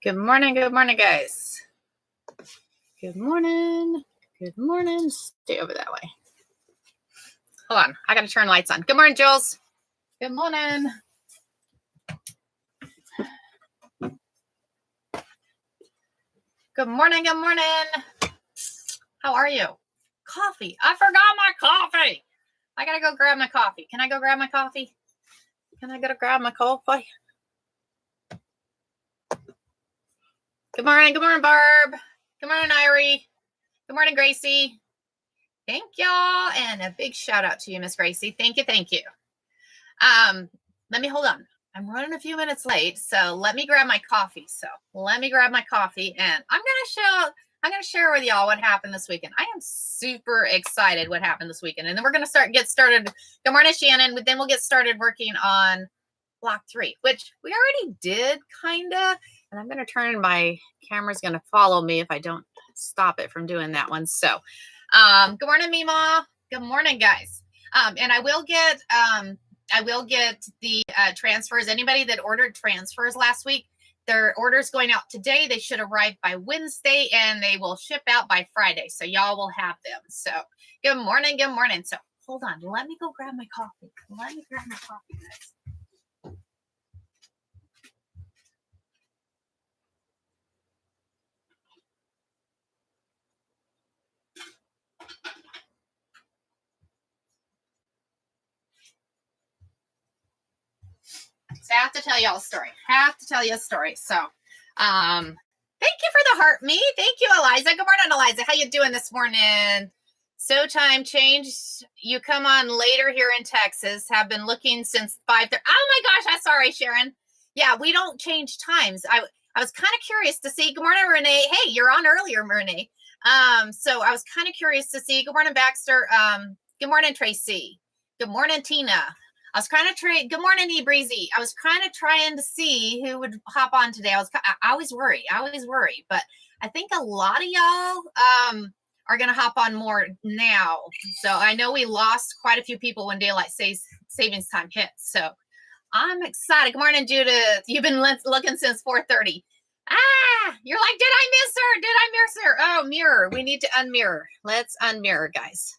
Good morning, guys. Good morning. Stay over that way. Hold on, I gotta turn lights on. Good morning, Jules. Good morning. Good morning. How are you? Coffee. I forgot my coffee. I gotta go grab my coffee. Can I go grab my coffee? Good morning, Barb. Good morning, Irie. Good morning, Gracie. Thank y'all, and a big shout out to you, Miss Gracie. Thank you. Let me hold on. I'm running a few minutes late, so let me grab my coffee. And I'm gonna share with y'all what happened this weekend. I am super excited what happened this weekend, and then we're gonna get started. Good morning, Shannon. Then we'll get started working on block 3, which we already did, kinda. And I'm gonna turn my camera's gonna follow me if I don't stop it from doing that one. So, good morning, Mima. Good morning, guys. And I will get the transfers. Anybody that ordered transfers last week, their order's going out today. They should arrive by Wednesday, and they will ship out by Friday. So y'all will have them. So good morning. So hold on. Let me go grab my coffee. Guys. So I have to tell y'all a story. So, thank you for the heart me. Thank you, Eliza. Good morning, Eliza. How you doing this morning? So time changed. You come on later here in Texas. Have been looking since 5:30. Oh my gosh, I'm sorry, Sharon. Yeah, we don't change times. I was kind of curious to see. Good morning, Renee. Hey, you're on earlier, Renee. So I was kind of curious to see. Good morning, Baxter. Good morning, Tracy. Good morning, Tina. I was kind of good morning, E-Breezy. I was kind of trying to see who would hop on today. I always worry, but I think a lot of y'all are going to hop on more now. So I know we lost quite a few people when daylight savings time hit. So I'm excited. Good morning, Judith. You've been looking since 4:30. You're like, did I miss her? Oh, mirror. We need to unmirror. Let's unmirror, guys.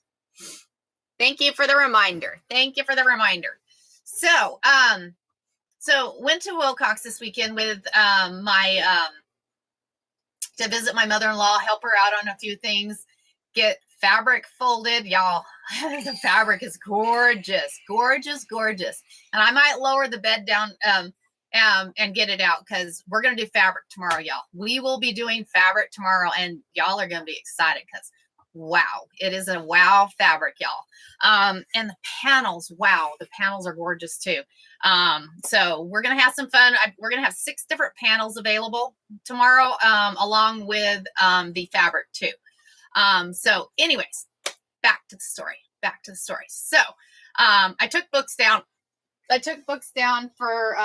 Thank you for the reminder. So, went to Wilcox this weekend with to visit my mother-in-law, help her out on a few things, get fabric folded. Y'all, the fabric is gorgeous. And I might lower the bed down and get it out because we're going to do fabric tomorrow, y'all. We will be doing fabric tomorrow, and y'all are going to be excited because wow, it is a wow fabric, y'all. And the panels, wow, the panels are gorgeous too. So we're going to have some fun. We're going to have 6 different panels available tomorrow, along with the fabric too. So anyways, back to the story. So I took books down. For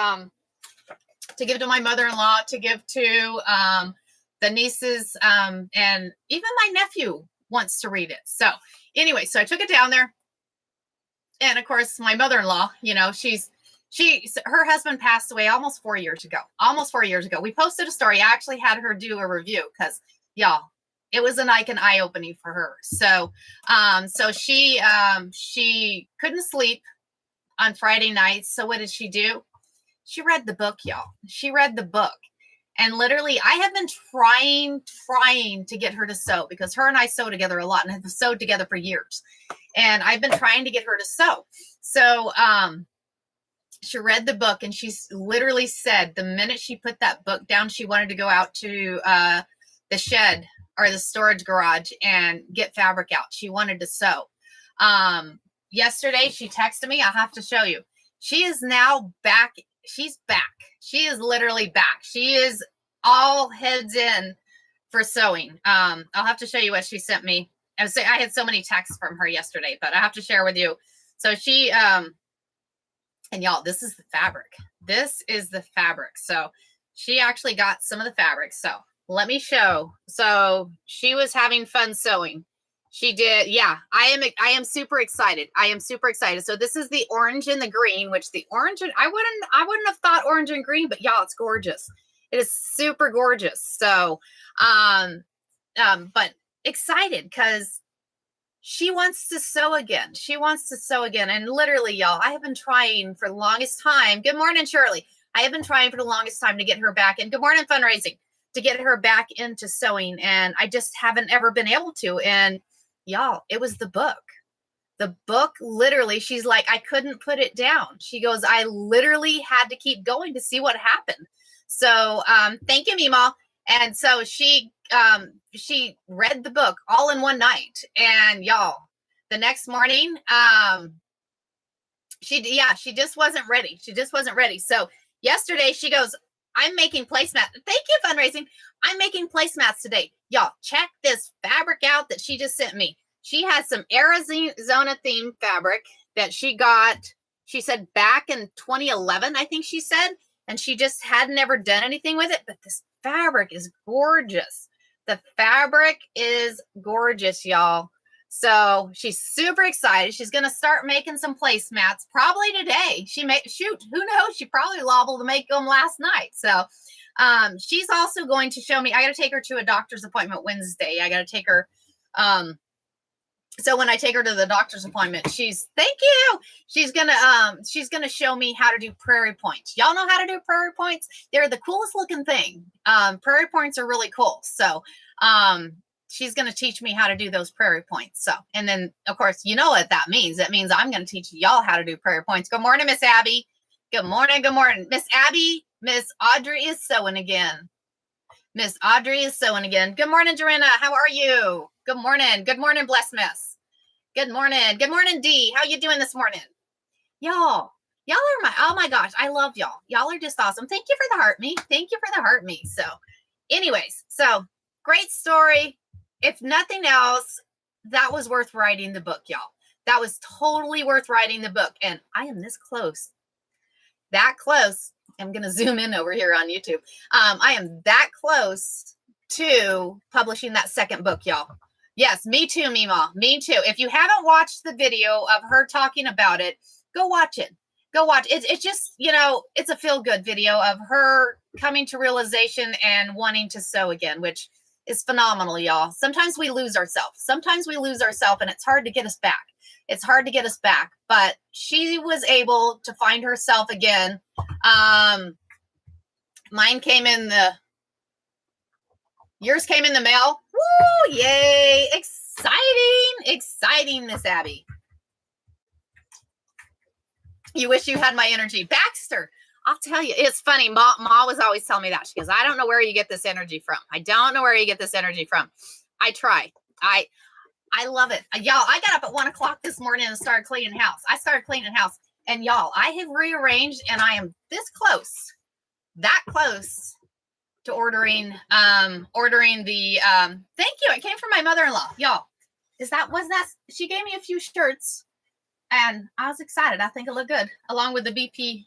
to give to my mother-in-law, to give to the nieces, and even my nephew wants to read it. So anyway, so I took it down there. And of course, my mother-in-law, you know, her husband passed away almost 4 years ago. We posted a story. I actually had her do a review because y'all, it was an eye-opening for her. So, so she couldn't sleep on Friday nights. So what did she do? She read the book, y'all. And literally, I have been trying to get her to sew because her and I sew together a lot and have sewed together for years. And I've been trying to get her to sew. So she read the book, and she literally said the minute she put that book down, she wanted to go out to the shed or the storage garage and get fabric out. She wanted to sew. Yesterday, she texted me. I'll have to show you. She is now back. She's back. She is literally back. She is all heads in for sewing. I'll have to show you what she sent me. I had so many texts from her yesterday, but I have to share with you. So she, and y'all, this is the fabric. So she actually got some of the fabric. So let me show. So she was having fun sewing. She did. Yeah, I am super excited. So this is the orange and the green, which the orange, and I wouldn't have thought orange and green, but y'all, it's gorgeous. It is super gorgeous. So, but excited because she wants to sew again. She wants to sew again. And literally, y'all, I have been trying for the longest time. Good morning, Shirley. I have been trying for the longest time to get her back in. Good morning, fundraising, to get her back into sewing. And I just haven't ever been able to. And y'all, it was the book. The book, literally, she's like, I couldn't put it down. She goes, I literally had to keep going to see what happened. So thank you, Mima. And so she read the book all in one night. And y'all, the next morning, she just wasn't ready. She just wasn't ready. So yesterday she goes, I'm making placemats. Thank you, fundraising. I'm making placemats today. Y'all, check this fabric out that she just sent me. She has some Arizona themed fabric that she got, she said back in 2011, I think she said, and she just hadn't ever done anything with it. But this fabric is gorgeous. The fabric is gorgeous, y'all. So she's super excited. She's going to start making some placemats probably today. Shoot, who knows? She probably liable to make them last night. So she's also going to show me, I got to take her to a doctor's appointment Wednesday. I got to take her, so when I take her to the doctor's appointment, thank you. She's gonna show me how to do prairie points. Y'all know how to do prairie points? They're the coolest looking thing. Prairie points are really cool. So she's gonna teach me how to do those prairie points. So, and then of course, you know what that means. That means I'm gonna teach y'all how to do prairie points. Good morning, Miss Abby. Good morning, good morning. Miss Abby, Miss Audrey is sewing again. Miss Audrey is sewing again. Good morning, Joanna. How are you? Good morning. Good morning, Bless Miss. Good morning. Good morning, Dee. How you doing this morning? Y'all are oh my gosh, I love y'all. Y'all are just awesome. Thank you for the heart me. Thank you for the heart me. So anyways, so great story. If nothing else, that was worth writing the book, y'all. That was totally worth writing the book. And I am this close. That close. I'm going to zoom in over here on YouTube. I am that close to publishing that second book, y'all. Yes, me too, Mima. Me too. If you haven't watched the video of her talking about it, go watch it. Go watch it. It's just, it's a feel-good video of her coming to realization and wanting to sew again, which is phenomenal, y'all. Sometimes we lose ourselves. And it's hard to get us back. It's hard to get us back. But she was able to find herself again. Mine came in Yours came in the mail. Woo! Yay! Exciting, Miss Abby. You wish you had my energy. Baxter, I'll tell you, it's funny. Ma was always telling me that. She goes, I don't know where you get this energy from. I don't know where you get this energy from. I try. I love it. Y'all, I got up at 1 o'clock this morning and started cleaning house. And y'all, I have rearranged and I am this close, that close to ordering the thank you. It came from my mother-in-law. Y'all, she gave me a few shirts and I was excited. I think it looked good along with the BP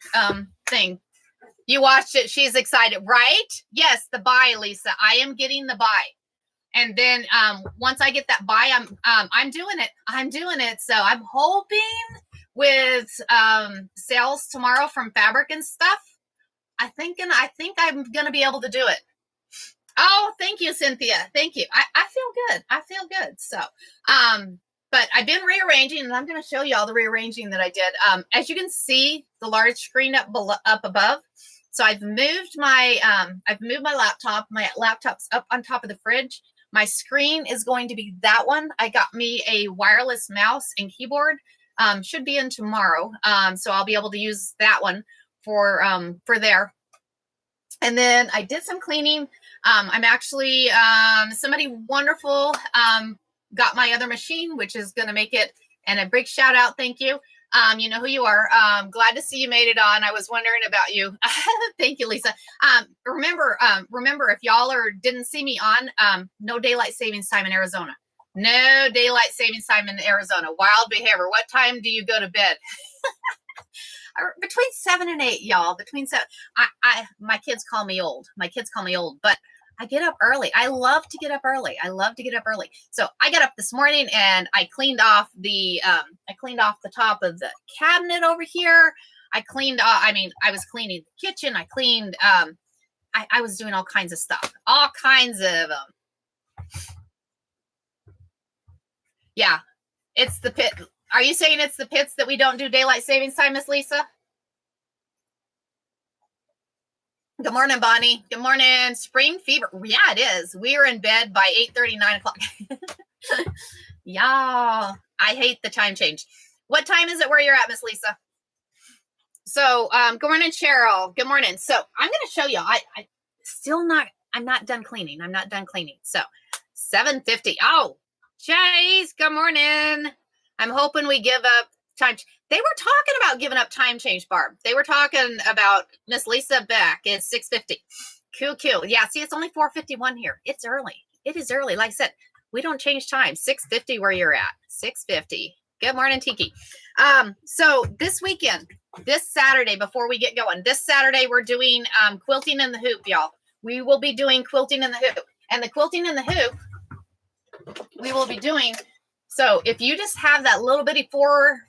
thing. You watched it. She's excited, right? Yes, the buy, Lisa. I am getting the buy. And then once I get that buy, I'm doing it. So I'm hoping with sales tomorrow from fabric and stuff, I think I'm gonna be able to do it. Oh, thank you, Cynthia. Thank you. I feel good. So, but I've been rearranging, and I'm going to show you all the rearranging that I did. As you can see, the large screen up above. So I've moved my laptop. My laptop's up on top of the fridge. My screen is going to be that one. I got me a wireless mouse and keyboard. Should be in tomorrow. So I'll be able to use that one for there. And then I did some cleaning. I'm actually, somebody wonderful got my other machine, which is going to make it, and a big shout out. Thank you. You know who you are. Glad to see you made it on. I was wondering about you. Thank you, Lisa. Remember, if y'all didn't see me on, no daylight savings time in Arizona. No daylight savings time in Arizona. Wild behavior. What time do you go to bed? Between 7 and 8, y'all. Between 7. My kids call me old. But I get up early. I love to get up early. So I got up this morning and I cleaned off the top of the cabinet over here. I was cleaning the kitchen. I cleaned I was doing all kinds of stuff, all kinds of them. Yeah, it's the pit. Are you saying it's the pits that we don't do daylight savings time, Miss Lisa? Good morning, Bonnie. Good morning. Spring fever. Yeah, it is. We are in bed by 8:30, 9 o'clock. Yeah, I hate the time change. What time is it where you're at, Miss Lisa? So, good morning, Cheryl. Good morning. So I'm going to show you. I'm not done cleaning. I'm not done cleaning. So 7:50. Oh, Chase, good morning. I'm hoping we give up time. They were talking about giving up time change, Barb. They were talking about Miss Lisa Beck is 6:50. Cool. Yeah, see, it's only 4:51 here. It's early. It is early. Like I said, we don't change time. 6:50 where you're at. 6:50. Good morning, Tiki. So this weekend, this Saturday, before we get going, this Saturday we're doing quilting in the hoop, y'all. We will be doing quilting in the hoop. And the quilting in the hoop we will be doing. So if you just have that little bitty four,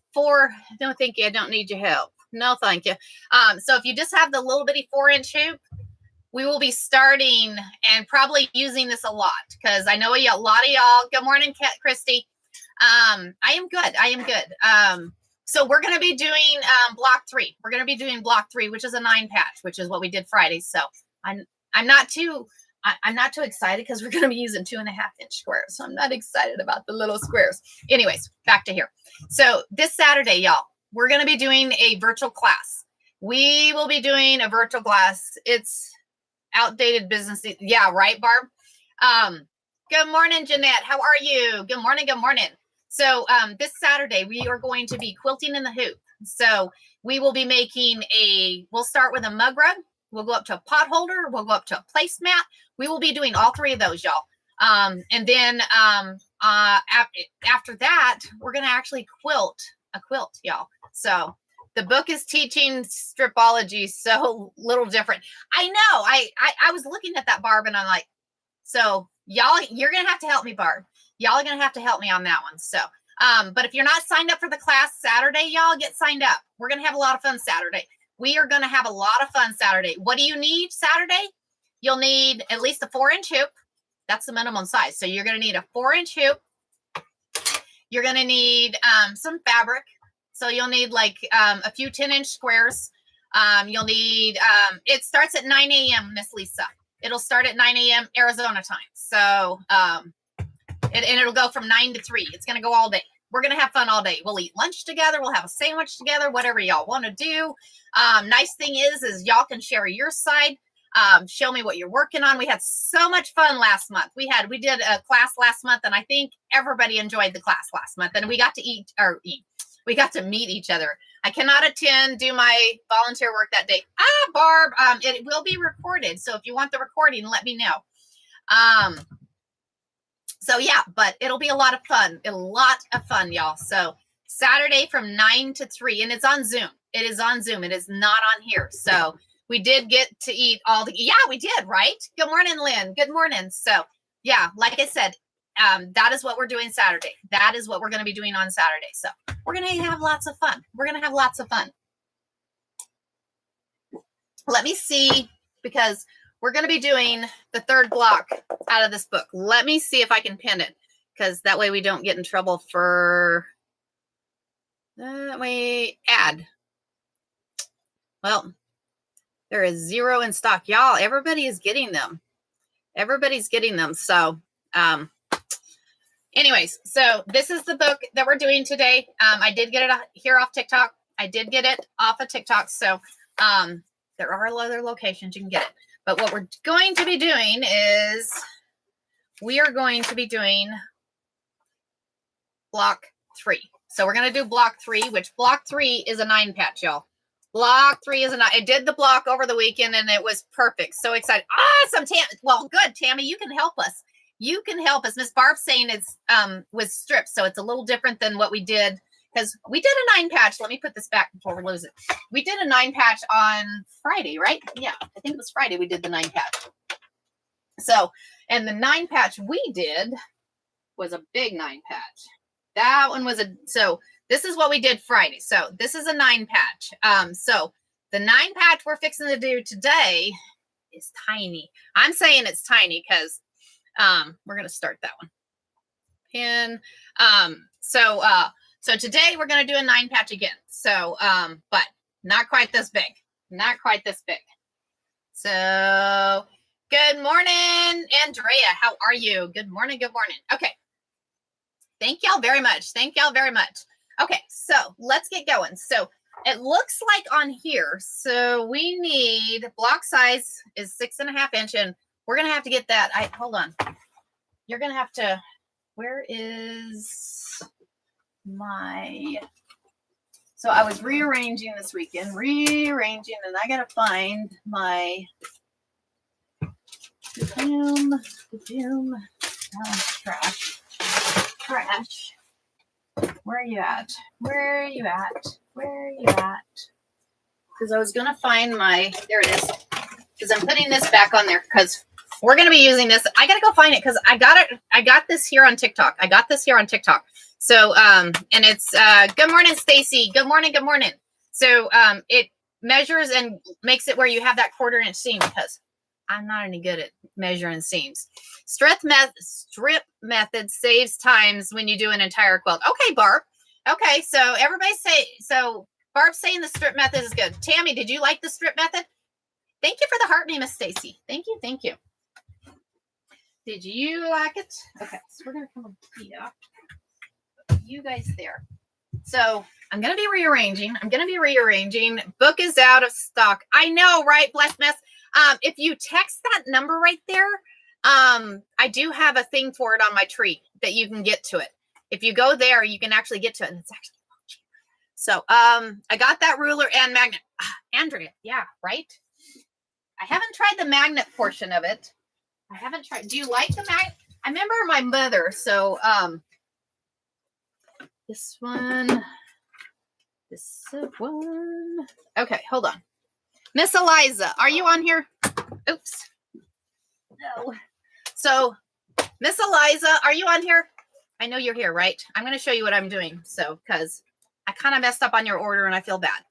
no, thank you. I don't need your help. No, thank you. So if you just have the little bitty 4-inch hoop, we will be starting and probably using this a lot because I know a lot of y'all. Good morning, Christy. I am good. So we're going to be doing block 3. We're going to be doing block 3, which is a 9 patch, which is what we did Friday. So I'm not too excited because we're going to be using 2.5-inch squares. So I'm not excited about the little squares. Anyways, back to here. So this Saturday, y'all, we're going to be doing a virtual class. We will be doing a virtual class. It's outdated business. Yeah, right, Barb? Good morning, Jeanette. How are you? Good morning. So this Saturday, we are going to be quilting in the hoop. So we will be making we'll start with a mug rug. We'll go up to a pot holder. We'll go up to a placemat. We will be doing all 3 of those, y'all. And then after that, we're going to actually quilt a quilt, y'all. So the book is teaching stripology, so little different. I know. I was looking at that, Barb, and I'm like, so y'all, you're going to have to help me, Barb. Y'all are going to have to help me on that one. So, but if you're not signed up for the class Saturday, y'all get signed up. We're going to have a lot of fun Saturday. We are going to have a lot of fun Saturday. What do you need Saturday? You'll need at least a 4-inch hoop. That's the minimum size. So you're going to need a 4-inch hoop. You're going to need some fabric. So you'll need like a few 10-inch squares. You'll need, it starts at 9 a.m., Miss Lisa. It'll start at 9 a.m. Arizona time. So, and it'll go from 9 to 3. It's going to go all day. We're going to have fun all day. We'll eat lunch together. We'll have a sandwich together, whatever y'all want to do. Nice thing is y'all can share your side. Show me what you're working on. We had so much fun last month. We did a class last month, and I think everybody enjoyed the class last month. And we got to we got to meet each other. I cannot do my volunteer work that day. Barb, it will be recorded. So if you want the recording, let me know. So yeah, but it'll be a lot of fun. Y'all. So Saturday from 9 to 3, and it's on Zoom. It is on Zoom. It is not on here. So we did get to eat yeah, we did, right? Good morning, Lynn. Good morning. So yeah, like I said, that is what we're doing Saturday. That is what we're going to be doing on Saturday. So we're going to have lots of fun. Let me see, because we're going to be doing the 3rd block out of this book. Let me see if I can pin it, because that way we don't get in trouble for we add. Well, there is 0 in stock. Y'all, everybody is getting them. Everybody's getting them. So, anyways, so this is the book that we're doing today. I did get it here off TikTok. I did get it off of TikTok. So, there are other locations you can get it. But what we're going to be doing is we are going to be doing block 3. So we're going to do block 3, which block 3 is a 9 patch, y'all. Block 3 is a 9. I did the block over the weekend and it was perfect. So excited. Awesome. Well, good, Tammy. You can help us. Miss Barb's saying it's with strips. So it's a little different than what we did, because we did a 9 patch. Let me put this back before we lose it. We did a 9 patch on Friday, right? Yeah, I think it was Friday we did the 9 patch. So, and the 9 patch we did was a big 9 patch. That one was so this is what we did Friday. So this is a 9 patch. So the 9 patch we're fixing to do today is tiny. I'm saying it's tiny because we're going to start that one. Pin. So today we're going to do a 9 patch again. So, but not quite this big. Not quite this big. So good morning, Andrea. How are you? Good morning. Good morning. Okay. Thank y'all very much. Thank y'all very much. Okay. So let's get going. So it looks like on here, so we need block size is 6.5 inch, and we're going to have to get that. Hold on. You're going to have to, where is my, so I was rearranging this weekend, and I got to find my, trash. Where are you at? Because I was going to find my, there it is. Because I'm putting this back on there because we're going to be using this. I got to go find it because I got this here on TikTok. So, and it's, good morning, Stacy. Good morning. So, it measures and makes it where you have that 1/4 inch seam because I'm not any good at measuring seams. Strip method saves times when you do an entire quilt. Okay, Barb. Okay, so everybody so Barb's saying the strip method is good. Tammy, did you like the strip method? Thank you for the heart, name, Miss Stacy. Thank you. Did you like it? Okay, so we're gonna come up here. You guys there. So I'm gonna be rearranging. Book is out of stock. I know, right? Blessed mess. If you text that number right there, I do have a thing for it on my tree that you can get to it. If you go there, you can actually get to it, and it's actually cheaper. So, I got that ruler and magnet. Andrea, yeah, right? I haven't tried the magnet portion of it. Do you like the magnet? I remember my mother, so, this one. Okay, hold on. Miss Eliza, are you on here? Oops. No. So, Miss Eliza, are you on here? I know you're here, right? I'm going to show you what I'm doing. So, because I kind of messed up on your order and I feel bad.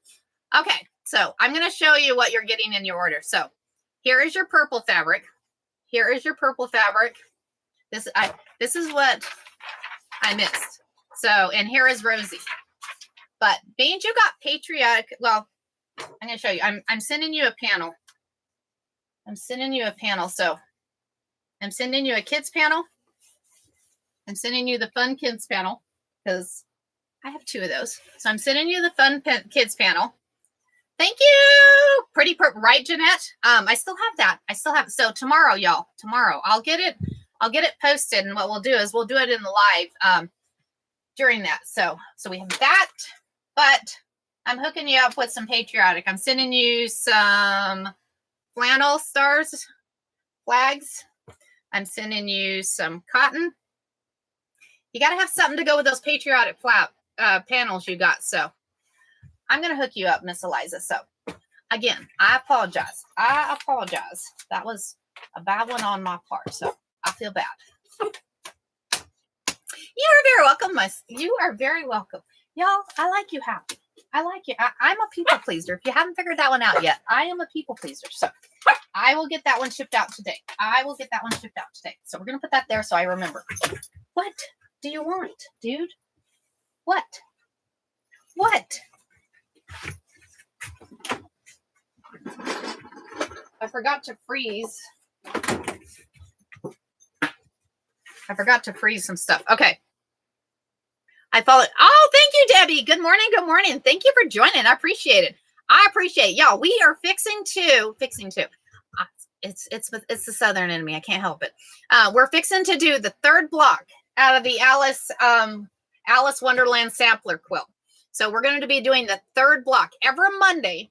Okay, so I'm going to show you what you're getting in your order. So, here is your purple fabric. This is what I missed. So, and here is Rosie. But being you got patriotic, well, I'm going to show you. I'm sending you a panel. So I'm sending you a kids panel. I'm sending you the fun kids panel because I have 2 of those. So I'm sending you the fun kids panel. Thank you. Pretty right, Jeanette? I still have that. So tomorrow, y'all, I'll get it posted. And what we'll do is we'll do it in the live, during that. So we have that, but I'm hooking you up with some patriotic. I'm sending you some flannel stars, flags. I'm sending you some cotton. You got to have something to go with those patriotic panels you got. So I'm going to hook you up, Miss Eliza. So again, I apologize. That was a bad one on my part. So I feel bad. You are very welcome, You are very welcome. Y'all, I like you happy. I'm a people pleaser. If you haven't figured that one out yet, I am a people pleaser. So I will get that one shipped out today. So we're going to put that there so I remember. What do you want, dude? What? I forgot to freeze. Some stuff. Okay. I follow. Oh, thank you, Debbie. Good morning. Thank you for joining. I appreciate it. Y'all. We are fixing to. It's the Southern in me. I can't help it. We're fixing to do the 3rd block out of the Alice Wonderland sampler quilt. So we're going to be doing the 3rd block every Monday.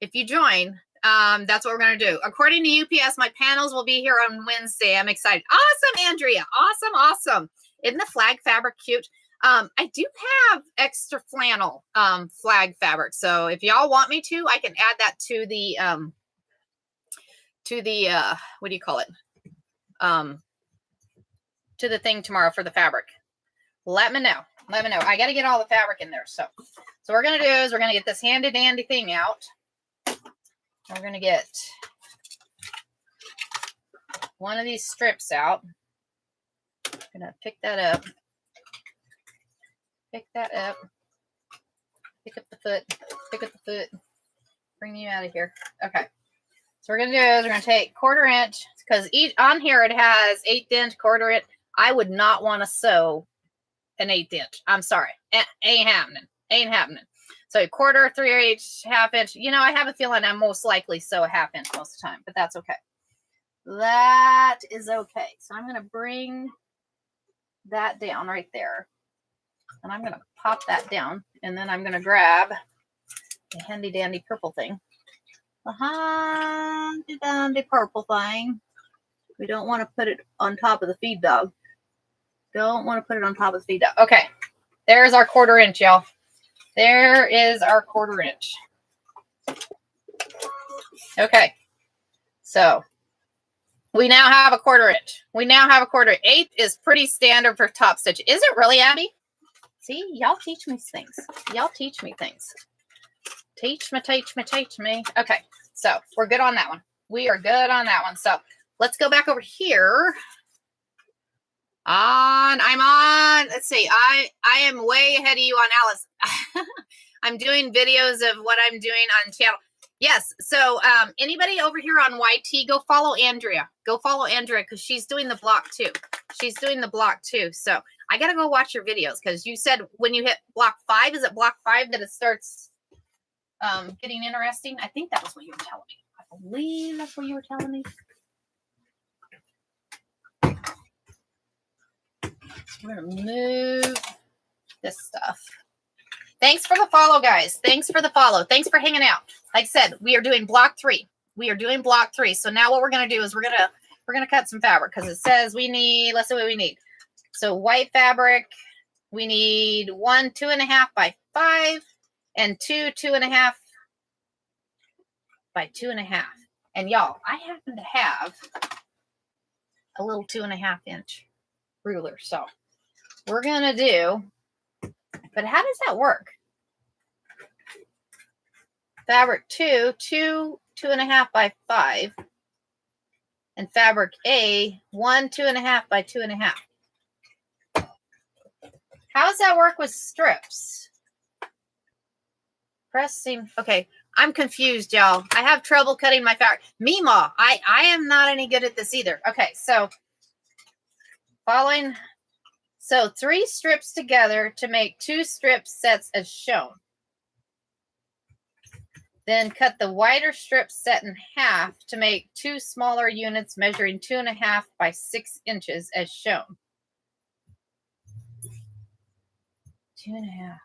If you join, that's what we're going to do. According to UPS, my panels will be here on Wednesday. I'm excited. Awesome, Andrea. Awesome. Isn't the flag fabric cute? I do have extra flannel flag fabric. So if y'all want me to, I can add that to the what do you call it? To the thing tomorrow for the fabric. Let me know. I got to get all the fabric in there. So what we're going to do is we're going to get this handy dandy thing out. We're going to get one of these strips out. I'm going to pick that up. Pick that up. Pick up the foot. Pick up the foot. Bring you out of here. Okay. So we're going to do is we're going to take 1/4 inch, because on here it has 1/8 inch, 1/4 inch. I would not want to sew an 1/8 inch. I'm sorry. Ain't happening. Ain't happening. So 1/4, 3/8, 1/2 inch. You know, I have a feeling I'm most likely sew a 1/2 inch most of the time, but that's okay. That is okay. So I'm going to bring that down right there. And I'm going to pop that down. And then I'm going to grab the handy dandy purple thing. The handy dandy purple thing. We don't want to put it on top of the feed dog. Don't want to put it on top of the feed dog. Okay. There's our 1/4 inch, y'all. There is our 1/4 inch. Okay. So we now have a 1/4 inch. We now have a 1/4. 1/8 is pretty standard for top stitch. Is it really, Abby? See, y'all teach me things. Y'all teach me things. Teach me, teach me, teach me. Okay, so we're good on that one. We are good on that one. So let's go back over here. I'm on, let's see, I am way ahead of you on Alice. I'm doing videos of what I'm doing on channel. Yes, so anybody over here on YT, go follow Andrea. Go follow Andrea because she's doing the block too. She's doing the block too. So I got to go watch your videos because you said when you hit block 5, is it block 5 that it starts getting interesting? I think that was what you were telling me. I believe that's what you were telling me. We're going to move this stuff. Thanks for the follow, guys. Thanks for the follow. Thanks for hanging out. Like I said, we are doing block 3. We are doing block 3. So now what we're going to do is we're going to cut some fabric because it says we need, let's see what we need. So white fabric, we need 1 2.5 by 5 and 2 2.5 by 2.5. And y'all, I happen to have a little 2.5 inch ruler. So we're going to do, but how does that work? Fabric 2 2.5 by 5, and fabric A 1 2.5 by 2.5. How does that work with strips? Press seam. Okay, I'm confused, y'all. I have trouble cutting my fabric. Meemaw, I am not any good at this either. Okay, so following, so 3 strips together to make 2 strip sets as shown. Then cut the wider strip set in half to make 2 smaller units measuring 2.5 by 6 inches as shown. 2.5.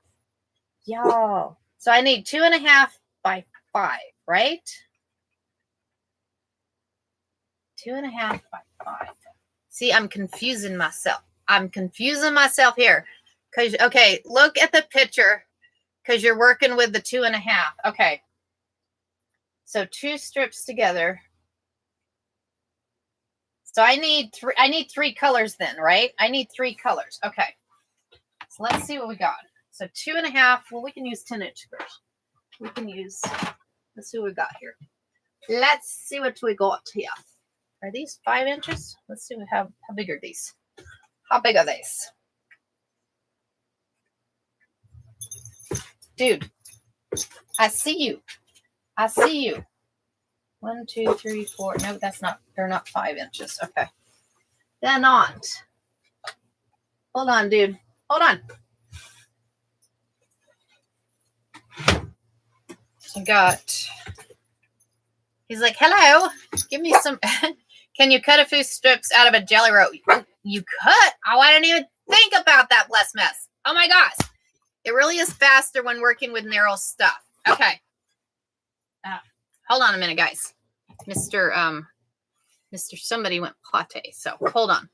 Y'all. So I need 2.5 by 5, right? 2.5 by 5. See, I'm confusing myself. I'm confusing myself here. Because, okay, look at the picture because you're working with the 2.5. Okay. So 2 strips together. So I need 3 colors then, right? I need 3 colors. Okay. So let's see what we got. So 2.5. Well, we can use 10-inch squares. We can use, let's see what we got here. Let's see what we got here. Are these 5 inches? Let's see how big are these? How big are these? Dude, I see you. I see you. 1, 2, 3, 4. No, that's not. They're not 5 inches. Okay. They're not. Hold on, dude. Hold on. I got. He's like, hello. Give me some. Can you cut a few strips out of a jelly roll? You cut? Oh, I didn't even think about that blessed mess. Oh my gosh. It really is faster when working with narrow stuff. Okay. Hold on a minute, guys. Mr. Somebody went potty. So hold on.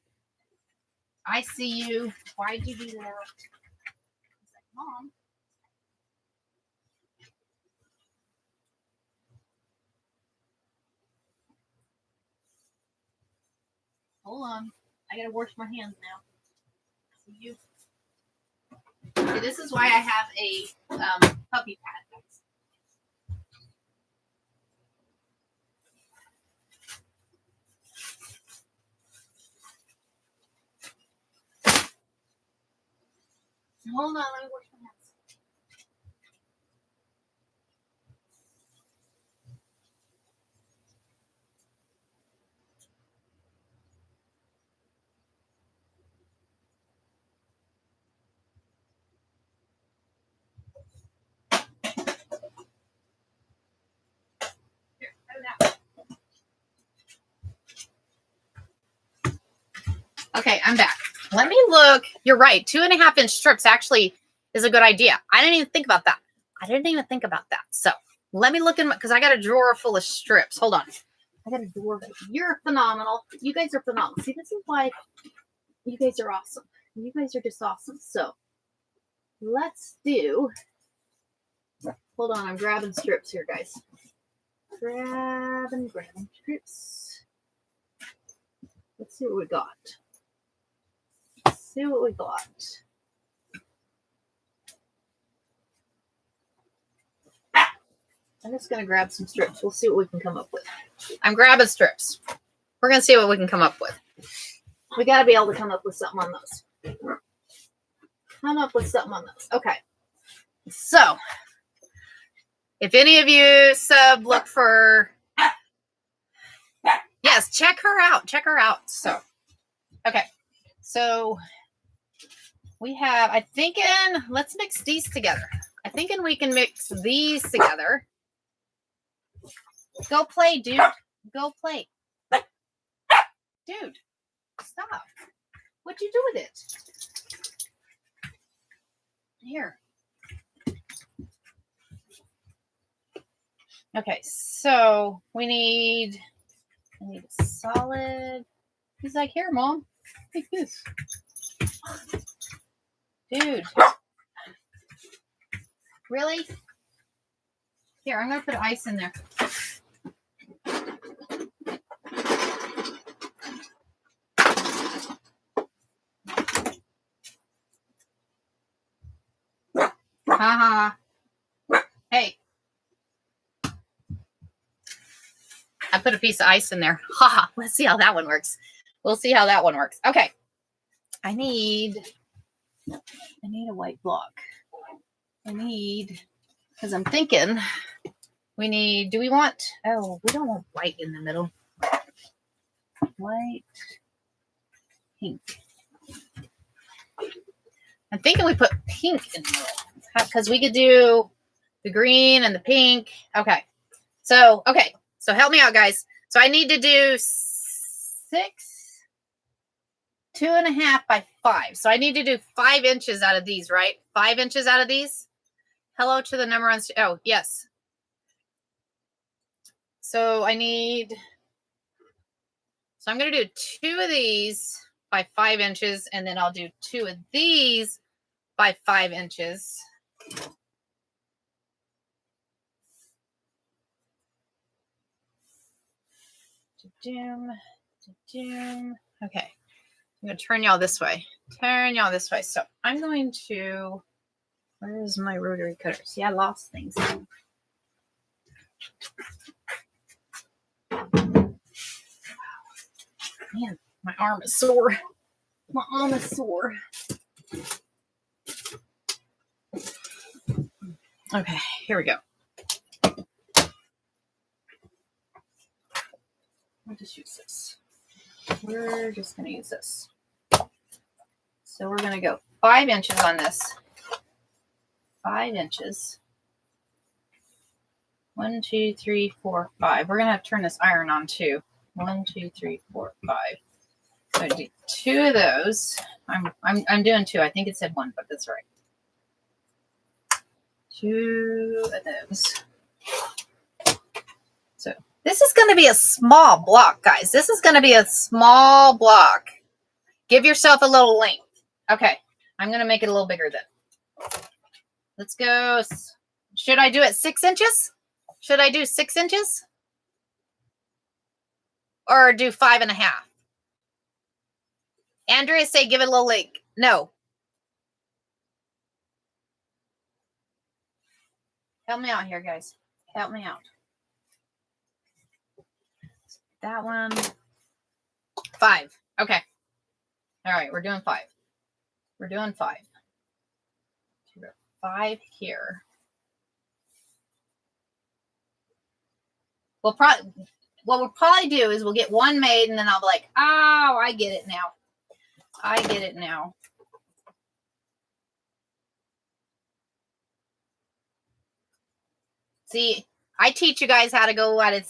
I see you. Why'd you do that? He's like, Mom. Hold on. I gotta wash my hands now. See you. See, this is why I have a puppy pad. Hold on, let me wash my hands. Here, have that. Okay, I'm back. Let me look. You're right. 2.5 inch strips actually is a good idea. I didn't even think about that. So let me look in because I got a drawer full of strips. Hold on. I got a drawer. You're phenomenal. You guys are phenomenal. See, this is why you guys are awesome. You guys are just awesome. So let's do. Hold on. I'm grabbing strips here, guys. Grabbing strips. Let's see what we got. I'm just going to grab some strips. We'll see what we can come up with. I'm grabbing strips. We're going to see what we can come up with. We got to be able to come up with something on those. Okay. So, if any of you look for, yes, check her out. So, okay. So, we have, let's mix these together. I'm thinking we can mix these together. Go play, dude. Go play. Dude, stop. What'd you do with it? Here. Okay, so I need a solid. He's like, here, Mom. Take this. Dude. Really? Here, I'm going to put ice in there. Haha. Hey. I put a piece of ice in there. Haha. Let's see how that one works. We'll see how that one works. Okay. I need a white block. Because I'm thinking we don't want white in the middle. White, pink. I'm thinking we put pink in the middle because we could do the green and the pink. Okay. So help me out, guys. So I need to do 2.5 by 5. So I need to do 5 inches out of these, right? 5 inches out of these. Hello to the number on. Oh, yes. So I'm going to do 2 of these by 5 inches, and then I'll do 2 of these by 5 inches. Okay. I'm going to turn y'all this way. So I'm going to, where's my rotary cutter? See, I lost things. Man, my arm is sore. Okay, here we go. I'll just use this. We're just going to use this. So we're going to go 5 inches on this. 5 inches. 1, 2, 3, 4, 5. We're going to have to turn this iron on too. 1, 2, 3, 4, 5. So I do 2 of those. I'm doing 2. I think it said 1, but that's right. 2 of those. So this is going to be a small block, guys. This is going to be a small block. Give yourself a little length. Okay. I'm going to make it a little bigger then. Let's go. Should I do it 6 inches? Should I do 6 inches? Or do 5.5? Andrea say give it a little length. No. Help me out here, guys. Help me out. That one. 5. Okay. All right, we're doing 5. 5 here. What we'll probably do is we'll get one made, and then I'll be like, oh, I get it now. I get it now. See, I teach you guys how to go at it,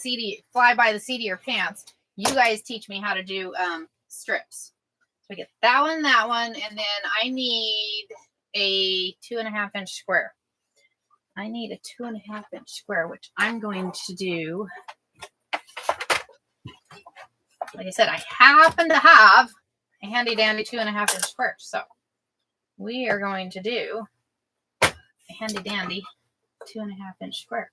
fly by the seat of your pants. You guys teach me how to do strips. So I get that one, and then I need a 2.5 inch square. I need a 2.5 inch square, which I'm going to do. Like I said, I happen to have a handy dandy 2.5 inch square. So we are going to do a handy dandy 2.5 inch square.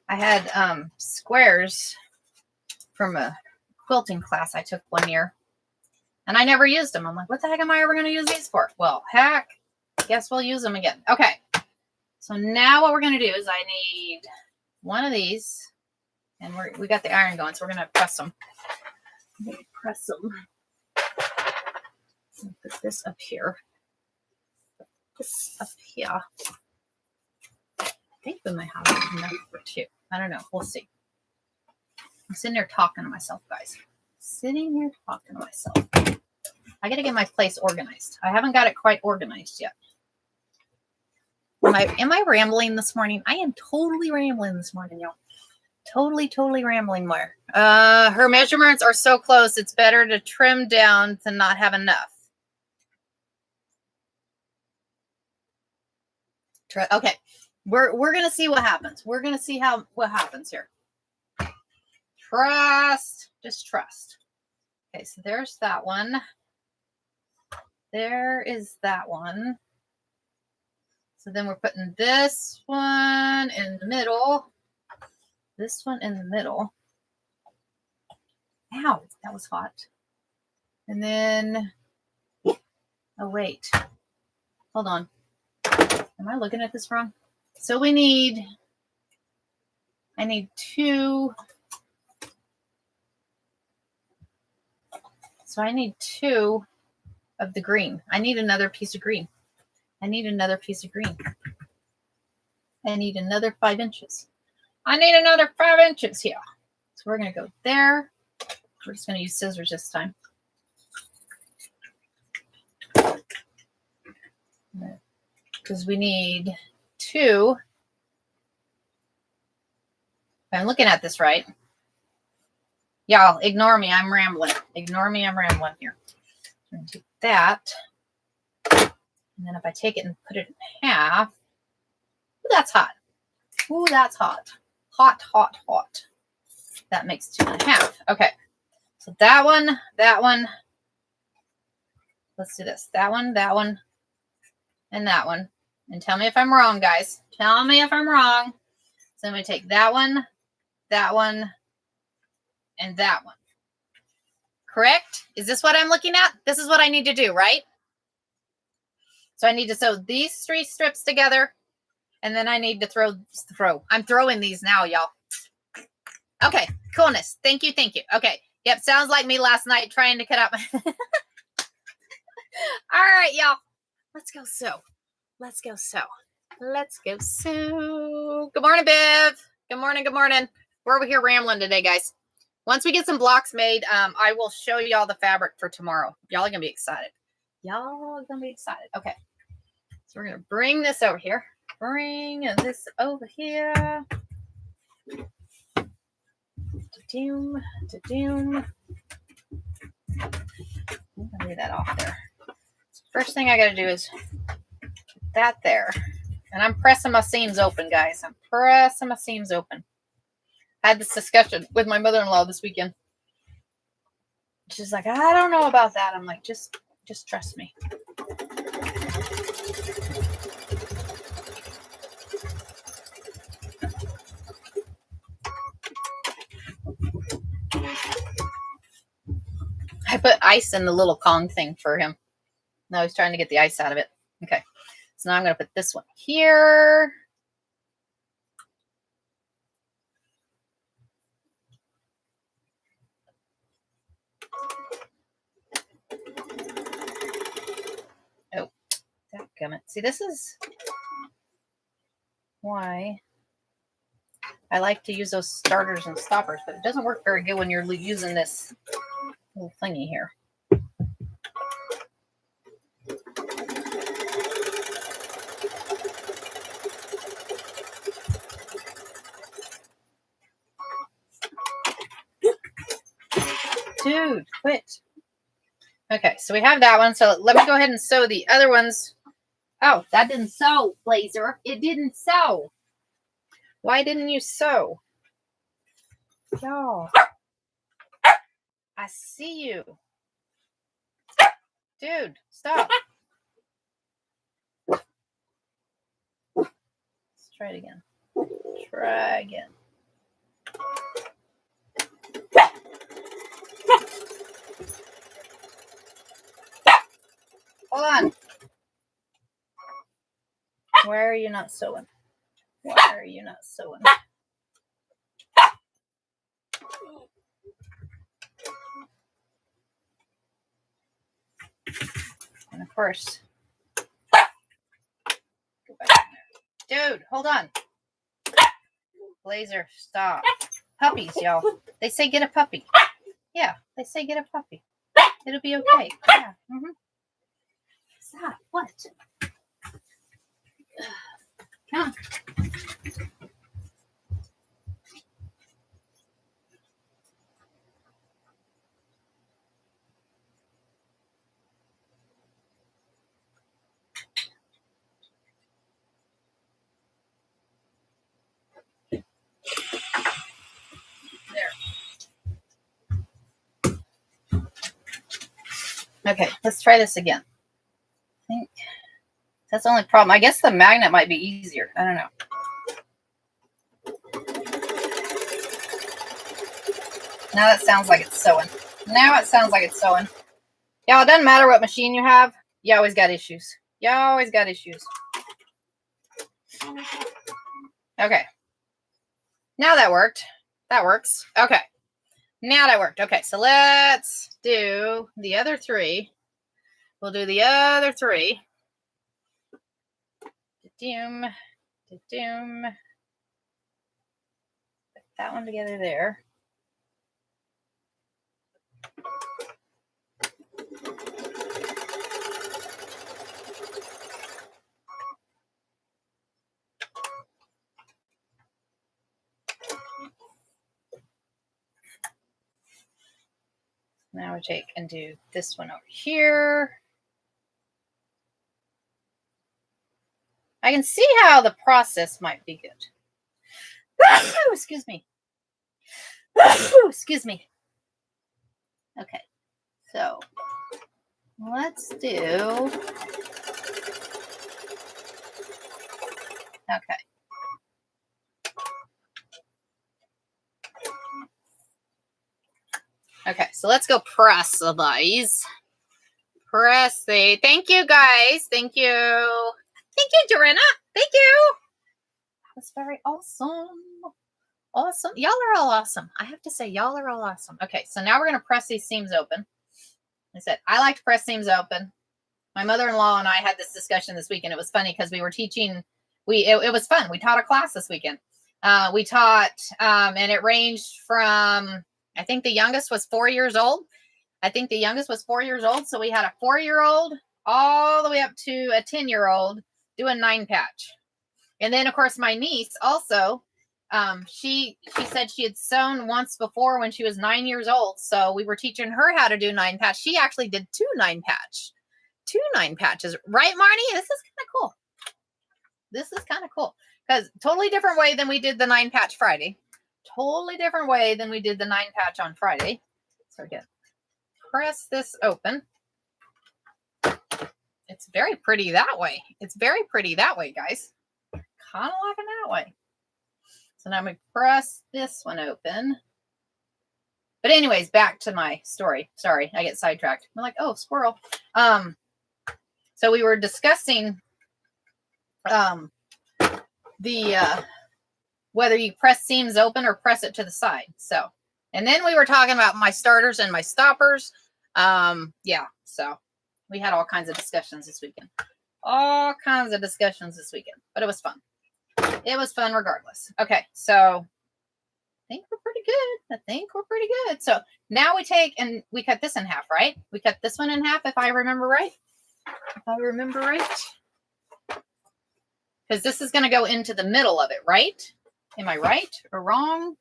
I had squares from a quilting class I took one year, and I never used them. I'm like, what the heck am I ever going to use these for? Well, heck, guess we'll use them again. Okay, so now what we're going to do is I need one of these, and we got the iron going, so we're going to press them. Press them. Put this up here. Put this up here. I think we might have enough for 2. I don't know. We'll see. I'm sitting there talking to myself, guys. Sitting here talking to myself. I got to get my place organized. I haven't got it quite organized yet. Am I rambling this morning? I am totally rambling this morning, y'all. Totally rambling more. Her measurements are so close, it's better to trim down than not have enough. Okay. We're gonna see what happens. We're gonna see what happens here. Trust, just trust. Okay, so there's that one. There is that one. So then we're putting this one in the middle. This one in the middle. Ow, that was hot. And then, oh wait, hold on. Am I looking at this wrong? So I need 2. So I need 2 of the green. I need another piece of green. I need another piece of green. I need another 5 inches. I need another 5 inches here. So we're going to go there. We're just going to use scissors this time. Because we need 2. If I'm looking at this right. Y'all, ignore me. I'm rambling. Ignore me. I'm rambling here. I'm going to take that. And then if I take it and put it in half. Ooh, that's hot. Ooh, that's hot. Hot. That makes 2.5. Okay. So that one. Let's do this. That one, and that one. And tell me if I'm wrong, guys. Tell me if I'm wrong. So I'm going to take that one, and that one. Correct? Is this what I'm looking at? This is what I need to do, right? So I need to sew these 3 strips together, and then I need to throw. I'm throwing these now, y'all. Okay, coolness. Thank you. Okay. Yep, sounds like me last night trying to cut out my... All right, y'all. Let's go sew. Good morning, Biv. Good morning. We're over here rambling today, guys. Once we get some blocks made, I will show y'all the fabric for tomorrow. Y'all are going to be excited. Okay. So we're going to bring this over here. Leave that off there. So first thing I got to do is put that there. And I'm pressing my seams open, guys. I had this discussion with my mother-in-law this weekend. She's like, I don't know about that. I'm like, just trust me. I put ice in the little Kong thing for him. Now he's trying to get the ice out of it. Okay. So now I'm going to put this one here. Oh, dadgummit. See, this is why I like to use those starters and stoppers, but it doesn't work very good when you're using this little thingy here. Dude, quit. Okay, so we have that one. So let me go ahead and sew the other ones. Oh, that didn't sew, Blazer. It didn't sew. Why didn't you sew? Y'all. I see you. Dude, stop. Let's try it again. Try again. Hold on. Why are you not sewing? Why are you not sewing? And of course, go back in there. Dude, hold on. Blazer, stop. Puppies, y'all. They say get a puppy. Yeah, they say get a puppy. It'll be okay. Yeah. Stop. What? Come on. Okay, let's try this again. I think that's the only problem. I guess the magnet might be easier. I don't know. Now that sounds like it's sewing. Now it sounds like it's sewing. Y'all, it doesn't matter what machine you have. You always got issues. You always got issues. Okay. Now that worked. That works. Okay. Now that worked. Okay, so let's do the other three. We'll do the other three. Da-doom. Da-doom. Put that one together there. Now we take and do this one over here. I can see how the process might be good. Excuse me. Excuse me. Okay, so let's do. Okay. Okay, so let's go press these. Press the. Thank you, guys. Thank you. Thank you, Joanna. Thank you. That's very awesome. Awesome. Y'all are all awesome. I have to say, y'all are all awesome. Okay, so now we're going to press these seams open. I said, I like to press seams open. My mother-in-law and I had this discussion this weekend. It was funny because we were teaching. It was fun. We taught a class this weekend. We taught, and it ranged from, I think the youngest was 4 years old. So we had a 4-year-old all the way up to a 10-year-old doing 9-patch. And then, of course, my niece also, she said she had sewn once before when she was 9 years old. So we were teaching her how to do 9-patch. She actually did 2 9-patch. 2 9-patches. Right, Marnie? This is kind of cool. This is kind of cool. Because totally different way than we did the 9-patch Friday. Totally different way than we did the 9-patch on Friday. So again, press this open. It's very pretty that way. It's very pretty that way, guys. Kind of liking that way. So now we press this one open. But anyways, back to my story. Sorry, I get sidetracked. I'm like, oh, squirrel. So we were discussing whether you press seams open or press it to the side. So, and then we were talking about my starters and my stoppers. Yeah, so we had all kinds of discussions this weekend. All kinds of discussions this weekend, but it was fun. It was fun regardless. Okay, so I think we're pretty good. I think we're pretty good. So now we take and we cut this in half, right? We cut this one in half, if I remember right. If I remember right. Because this is going to go into the middle of it, right? Am I right or wrong?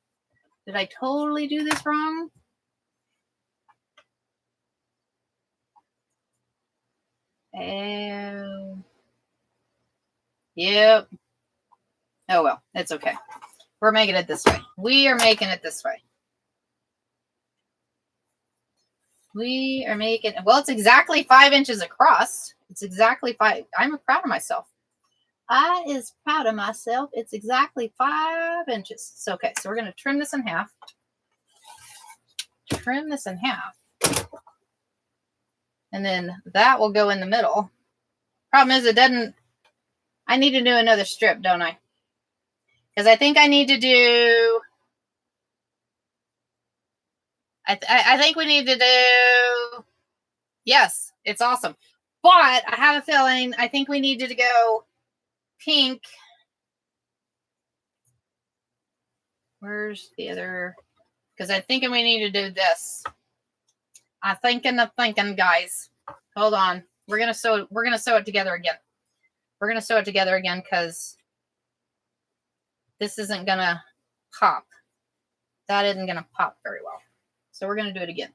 Did I totally do this wrong? Yep. Oh, well, it's okay. We're making it this way. We are making it this way. We are making, well, it's exactly 5 inches across. It's exactly 5. I'm proud of myself. I is proud of myself. It's exactly 5 inches. So, okay, so we're going to trim this in half. Trim this in half. And then that will go in the middle. Problem is it doesn't, I need to do another strip, don't I? Because I think I need to do, I think we need to do, yes, it's awesome. But I have a feeling, I think we needed to go pink. Where's the other? Because I'm thinking we need to do this. I'm thinking, guys. Hold on. We're gonna sew it together again. We're gonna sew it together again because this isn't gonna pop. That isn't gonna pop very well. So we're gonna do it again.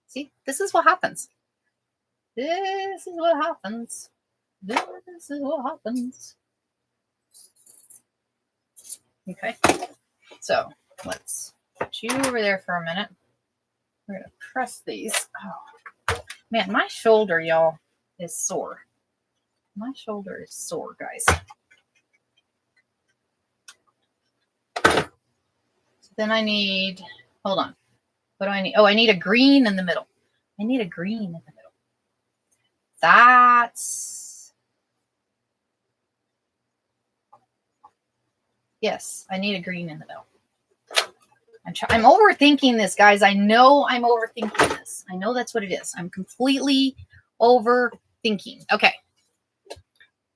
See, this is what happens. This is what happens. This is what happens. Okay. So let's put you over there for a minute. We're gonna press these. Oh man, my shoulder, y'all, is sore. My shoulder is sore, guys. So then I need, hold on. What do I need? Oh, I need a green in the middle. I need a green in the middle. That's, yes, I need a green in the middle. I'm overthinking this, guys. I know I'm overthinking this. I know that's what it is. I'm completely overthinking. Okay.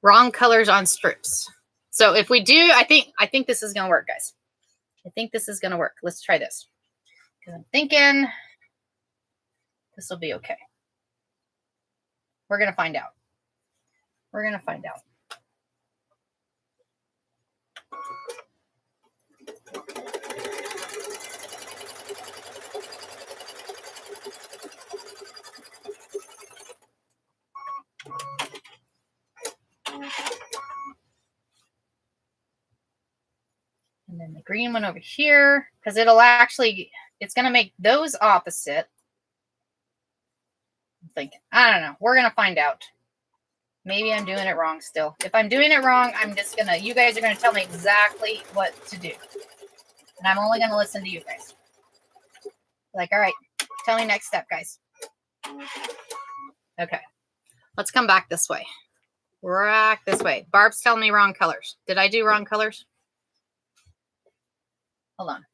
Wrong colors on strips. So if we do, I think this is going to work, guys. I think this is going to work. Let's try this. Because I'm thinking this will be okay. We're going to find out. We're going to find out. And then the green one over here, because it'll actually, it's going to make those opposite. I'm thinking, I don't know. We're going to find out. Maybe I'm doing it wrong still. If I'm doing it wrong, I'm just going to, you guys are going to tell me exactly what to do. And I'm only going to listen to you guys. Like, all right, tell me next step, guys. Okay. Let's come back this way. Back this way. Barb's telling me wrong colors. Did I do wrong colors? Hold on.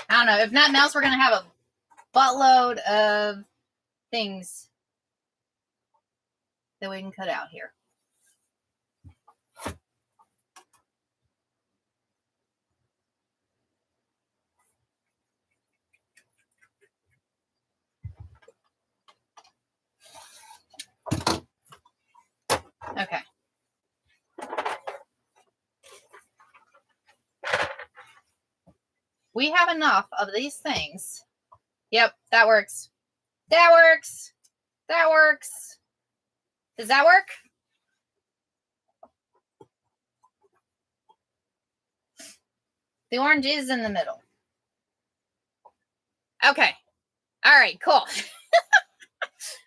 I don't know. If nothing else, we're going to have a buttload of things that we can cut out here. Okay. we have enough of these things. Yep, that works. That works. That works. Does that work? The orange is in the middle. Okay. All right, cool.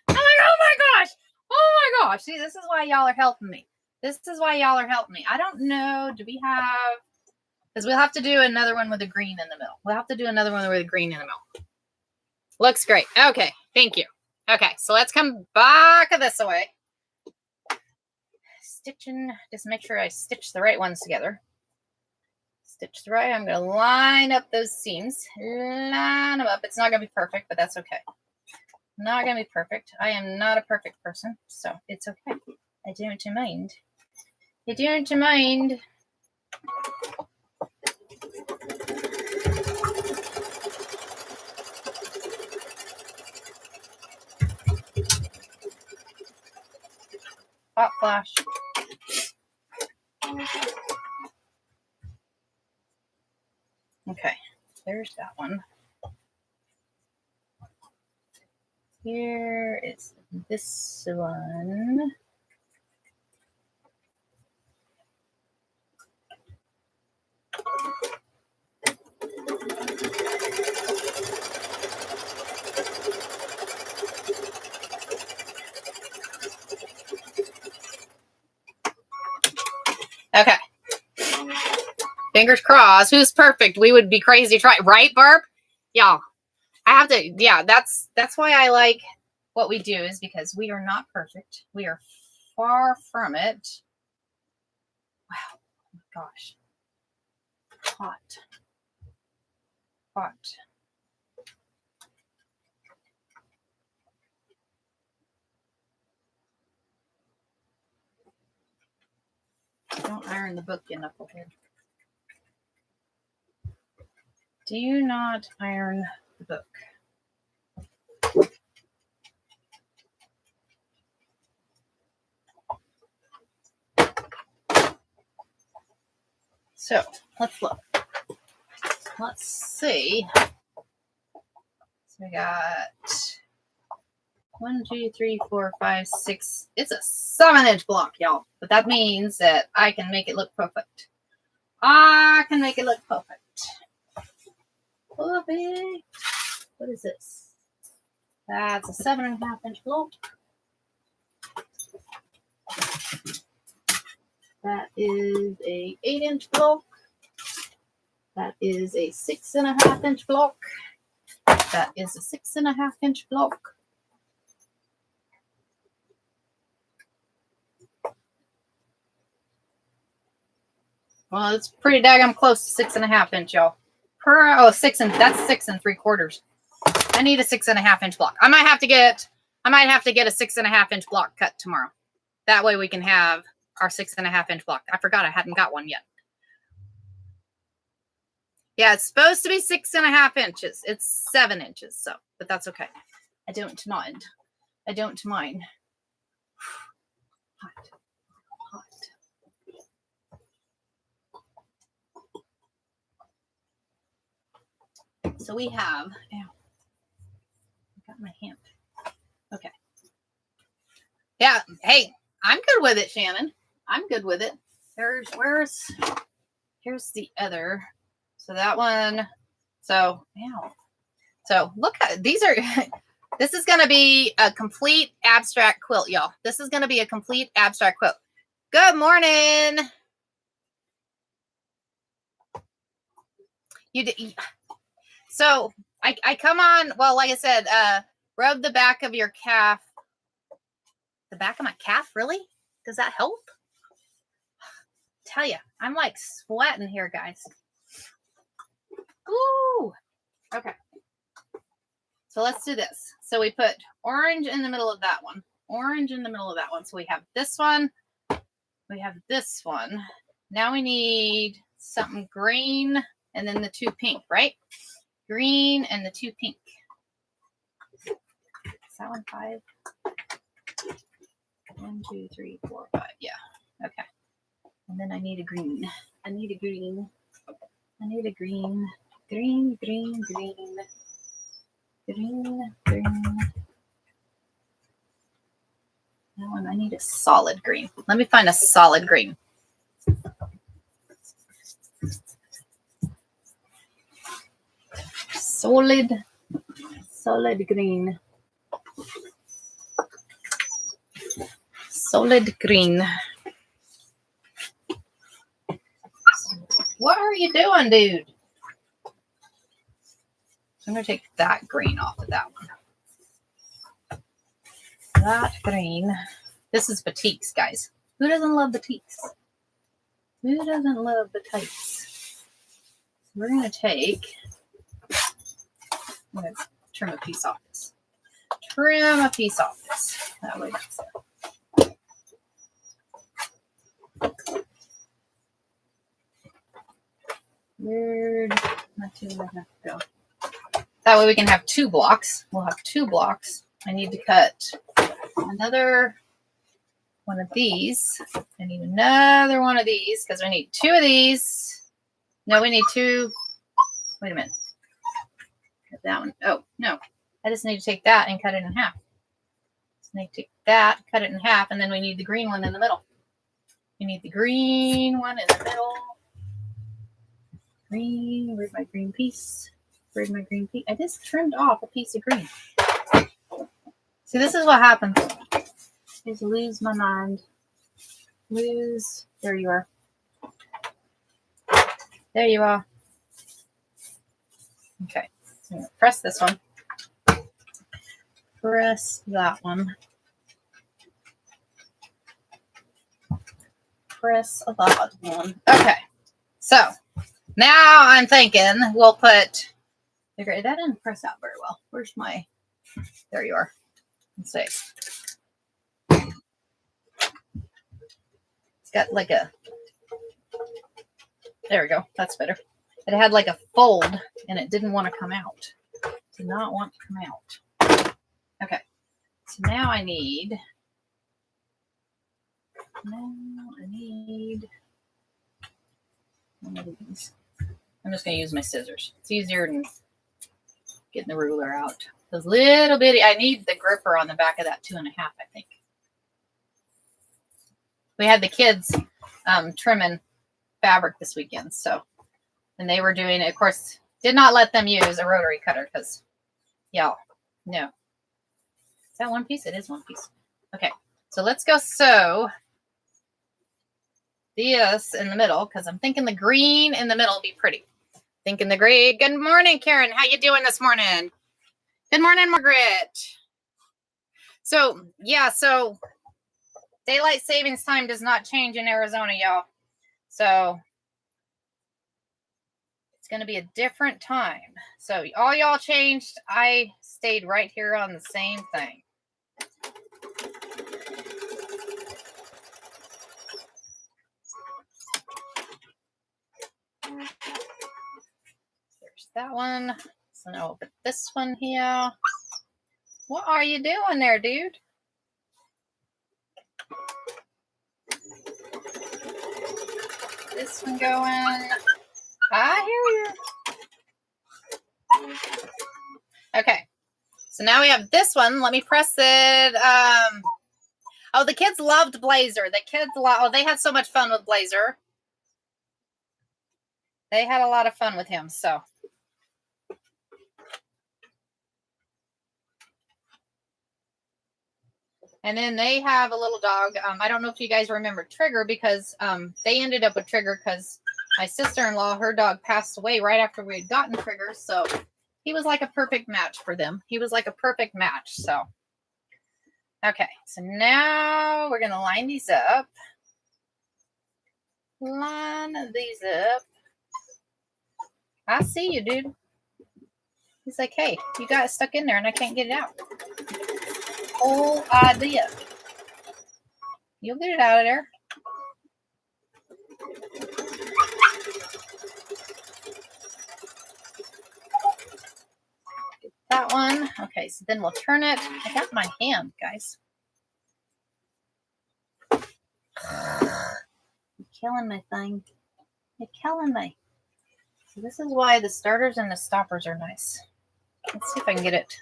I'm like, oh my gosh. Oh my gosh. See, this is why y'all are helping me. This is why y'all are helping me. I don't know. Do we have... Because we'll have to do another one with a green in the middle. We'll have to do another one with a green in the middle. Looks great. Okay. Thank you. Okay. So let's come back this way. Stitching. Just make sure I stitch the right ones together. Stitch the right. I'm going to line up those seams. Line them up. It's not going to be perfect, but that's okay. Not going to be perfect. I am not a perfect person, so it's okay. I don't mind. I don't mind. Hot flash. Okay, there's that one. Here is this one. Okay. Fingers crossed. Who's perfect? We would be crazy try, right, Barb? Y'all. I have to, yeah, that's why I like what we do, is because we are not perfect. We are far from it. Wow. Oh my gosh. Hot. Hot. Don't iron the book, you knucklehead. Do not iron the book. So let's look. Let's see. So we got 1, 2, 3, 4, 5, 6. It's a 7-inch block, y'all. But that means that I can make it look perfect. I can make it look perfect. Perfect. What is this? That's a 7.5-inch block. That is a 8-inch block. That is a 6.5-inch block. That is a 6.5-inch block. Well, it's pretty daggum close to 6.5-inch, y'all. That's 6 3/4. I need a 6.5-inch block. I might have to get a 6.5-inch block cut tomorrow. That way we can have our 6.5-inch block. I forgot I hadn't got one yet. Yeah, it's supposed to be 6.5 inches. It's 7 inches, so, but that's okay. I don't mind. I don't mind. Hot. Hot. So we have, ow, I got my hand. Okay. Yeah, hey, I'm good with it, Shannon. I'm good with it. Here's the other. So that one, so, ow. So look at, these are, this is going to be a complete abstract quilt, y'all. This is going to be a complete abstract quilt. Good morning. So I come on, well, like I said, rub the back of your calf. The back of my calf, really? Does that help? Tell you, I'm like sweating here, guys. Ooh. Okay. So let's do this. So we put orange in the middle of that one. Orange in the middle of that one. So we have this one. We have this one. Now we need something green and then the 2 pink, right? Green and the 2 pink. Is that one 5? 1, 2, 3, 4, 5. Yeah. Okay. And then I need a green. I need a green. I need a green. Green, green, green. Green, green. That one, I need a solid green. Let me find a solid green. Solid green. Solid green. What are you doing, dude? I'm going to take that green off of that one. That green. This is batiks, guys. Who doesn't love batiks? Who doesn't love batiks? We're going to take... I'm going to trim a piece off this. Trim a piece off this. That way that's it. Where my two have to go? That way we can have 2 blocks. We'll have 2 blocks. I need to cut another one of these. I need another one of these because we need 2 of these. No, we need 2. Wait a minute. Cut that one. Oh, no. I just need to take that and cut it in half. Just need to take that, cut it in half, and then we need the green one in the middle. We need the green one in the middle. Green. Where's my green piece? Where's my green piece? I just trimmed off a piece of green. See, this is what happens. Is lose my mind. Lose. There you are. There you are. Okay. So I'm going to press this one. Press that one. Press that one. Okay. So now I'm thinking we'll put... That didn't press out very well. Where's my... There you are. Let's see. It's got like a... There we go. That's better. It had like a fold and it didn't want to come out. Did not want to come out. Okay. So now I need... one of these. I'm just going to use my scissors. It's easier than getting the ruler out. Those little bitty, I need the gripper on the back of that 2.5, I think. We had the kids trimming fabric this weekend, so, and they were doing it, of course, did not let them use a rotary cutter because, y'all, no. Is that one piece? It is one piece. Okay, so let's go sew this in the middle because I'm thinking the green in the middle will be pretty. Thinking the green. Good morning, Karen. How you doing this morning? Good morning, Margaret. So, yeah, so daylight savings time does not change in Arizona, y'all. So it's going to be a different time. So all y'all changed. I stayed right here on the same thing. There's that one. So now we'll put this one here. What are you doing there, dude? This one going. I hear you. Okay. So now we have this one. Let me press it. Oh, the kids loved Blazer. The kids they had so much fun with Blazer. They had a lot of fun with him, so. And then they have a little dog. I don't know if you guys remember Trigger because they ended up with Trigger because my sister-in-law, her dog passed away right after we had gotten Trigger. So he was like a perfect match for them. He was like a perfect match. So, okay. So now we're going to line these up. Line these up. I see you, dude. He's like, hey, you got it stuck in there and I can't get it out. Whole idea. You'll get it out of there. Get that one. Okay, so then we'll turn it. I got my hand, guys. You're killing my thing. You're killing me. So this is why the starters and the stoppers are nice. Let's see if I can get it.